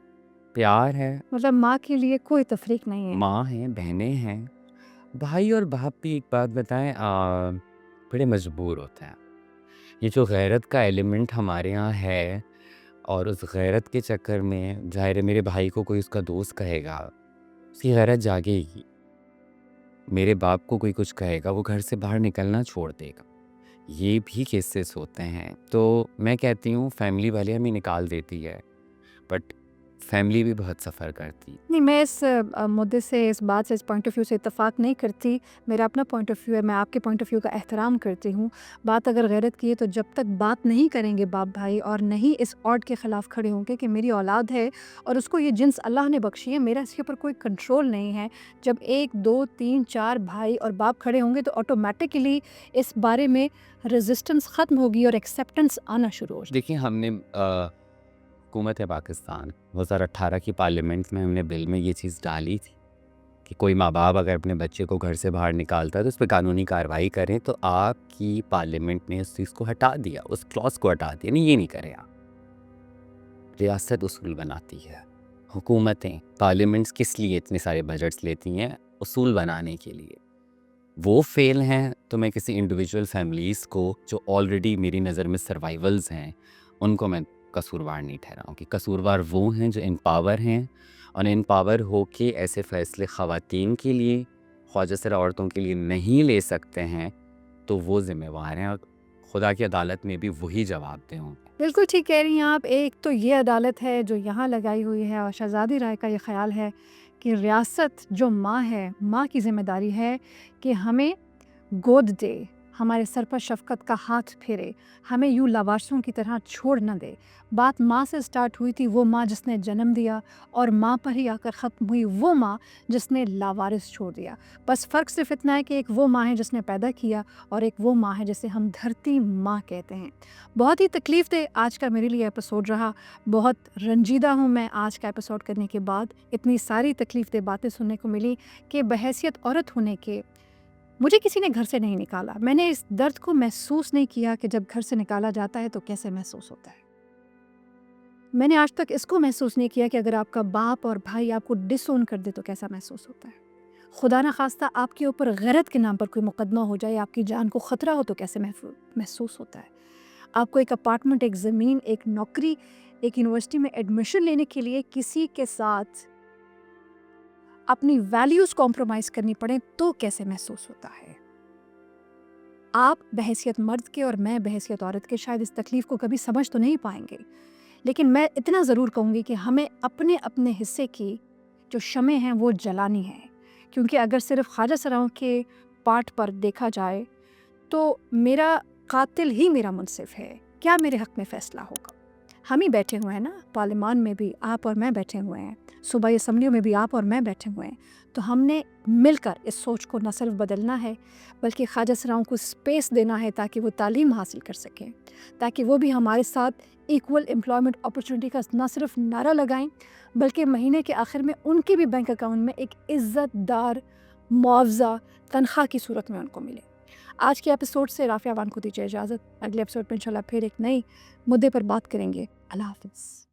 Speaker 1: प्यार है,
Speaker 2: मतलब माँ के लिए कोई तफरीक नहीं है।
Speaker 1: माँ हैं, बहनें हैं, भाई और बाप भी। एक बात बताएँ, बड़े मजबूर होते हैं। ये जो गैरत का एलिमेंट हमारे यहाँ है, और उस गैरत के चक्कर में ज़ाहिर है मेरे भाई को कोई उसका दोस्त कहेगा, उसकी गैरत जागेगी। मेरे बाप को कोई कुछ कहेगा, वो घर से बाहर निकलना छोड़ देगा। ये भी केसेस होते हैं। तो मैं कहती हूँ फैमिली भले हमें निकाल देती है, बट फैमिली भी बहुत सफ़र करती है।
Speaker 2: नहीं, मैं इस मुद्दे से, इस बात से, इस पॉइंट ऑफ व्यू से इत्तेफाक नहीं करती। मेरा अपना पॉइंट ऑफ व्यू है, मैं आपके पॉइंट ऑफ व्यू का एहतराम करती हूँ। बात अगर गैरत की है तो जब तक बात नहीं करेंगे बाप भाई और नहीं इस ऑड के ख़िलाफ़ खड़े होंगे कि मेरी औलाद है और उसको ये जिन्स अल्लाह ने बख्शी है, मेरा इसके ऊपर कोई कंट्रोल नहीं है। जब 1, 2, 3, 4 भाई और बाप खड़े होंगे तो ऑटोमेटिकली इस बारे में रेजिस्टेंस ख़त्म होगी और एक्सेप्टेंस आना शुरू हो जाएगा।
Speaker 1: देखिए हमने हुकूमत है पाकिस्तान 2018 की पार्लियामेंट में हमने बिल में ये चीज़ डाली थी कि कोई माँ बाप अगर अपने बच्चे को घर से बाहर निकालता है तो उस पर कानूनी कार्रवाई करें। तो आपकी पार्लियामेंट ने उस चीज़ को हटा दिया, उस क्लॉज को हटा दिया। नहीं, ये नहीं करें आप। रियासत उसूल बनाती है, हुकूमतें, पार्लियामेंट्स किस लिए इतने सारे बजट्स लेती हैं? उसूल बनाने के लिए। वो फेल हैं तो मैं किसी इंडिविजुअल फैमिलीज़ को जो ऑलरेडी मेरी नज़र में सर्वाइवल्स हैं, उनको मैं कसूरवार नहीं ठहराऊँगी। कसूरवार वो हैं जो इन पावर हैं और इन पावर होके ऐसे फ़ैसले ख़वातीन के लिए, ख्वाजा सरा औरतों के लिए नहीं ले सकते हैं, तो वो ज़िम्मेवार हैं और खुदा की अदालत में भी वही जवाबदेह होंगे।
Speaker 2: बिल्कुल ठीक कह रही हैं आप। एक तो ये अदालत है जो यहाँ लगाई हुई है और शहज़ादी राय का ये ख़्याल है कि रियासत जो माँ है, माँ की ज़िम्मेदारी है कि हमें गोद दे, हमारे सर पर शफ़क़त का हाथ फेरे, हमें यूँ लावारिसों की तरह छोड़ ना दे। बात माँ से स्टार्ट हुई थी, वो माँ जिसने जन्म दिया, और माँ पर ही आकर ख़त्म हुई वो माँ जिसने लावारिस छोड़ दिया। बस फ़र्क सिर्फ़ इतना है कि एक वो माँ है जिसने पैदा किया और एक वो माँ है जिसे हम धरती माँ कहते हैं। बहुत ही तकलीफ़देह आज का मेरे लिए एपिसोड रहा। बहुत रंजीदा हूँ मैं आज का एपिसोड करने के बाद। इतनी सारी तकलीफ़देह बातें सुनने को मिली कि बहैसियत औरत होने के मुझे किसी ने घर से नहीं निकाला। मैंने इस दर्द को महसूस नहीं किया कि जब घर से निकाला जाता है तो कैसे महसूस होता है। मैंने आज तक इसको महसूस नहीं किया कि अगर आपका बाप और भाई आपको डिसोन कर दे तो कैसा महसूस होता है। खुदा ना खास्ता आपके ऊपर गैरत के नाम पर कोई मुकदमा हो जाए, आपकी जान को ख़तरा हो तो कैसे महसूस होता है। आपको एक अपार्टमेंट, एक ज़मीन, एक नौकरी, एक यूनिवर्सिटी में एडमिशन लेने के लिए किसी के साथ अपनी वैल्यूज़ कॉम्प्रोमाइज़ करनी पड़े तो कैसे महसूस होता है। आप बहैसियत मर्द के और मैं बहैसियत औरत के शायद इस तकलीफ़ को कभी समझ तो नहीं पाएंगे, लेकिन मैं इतना ज़रूर कहूँगी कि हमें अपने अपने हिस्से की जो शमें हैं वो जलानी है। क्योंकि अगर सिर्फ ख्वाजा सराओं के पार्ट पर देखा जाए तो मेरा कातिल ही मेरा मुनसिफ है, क्या मेरे हक़ में फ़ैसला होगा। हम ही बैठे हुए हैं ना, पार्लियामान में भी आप और मैं बैठे हुए हैं, सूबाई असम्बलियों में भी आप और मैं बैठे हुए हैं। तो हमने मिलकर इस सोच को न सिर्फ बदलना है बल्कि ख्वाजा सराओं को स्पेस देना है ताकि वो तालीम हासिल कर सकें, ताकि वो भी हमारे साथ इक्वल एम्प्लॉयमेंट अपॉर्चुनिटी का न सिर्फ नारा लगाएं बल्कि महीने के आखिर में उनके भी बैंक अकाउंट में एक इज़्ज़तदार मुआवजा तनख्वाह की सूरत में उनको मिले। आज के एपिसोड से राफ़िया अवान को दीजिए इजाज़त। अगले एपिसोड में इंशाल्लाह फिर एक नई मुद्दे पर बात करेंगे। अल्लाह हाफ़िज़।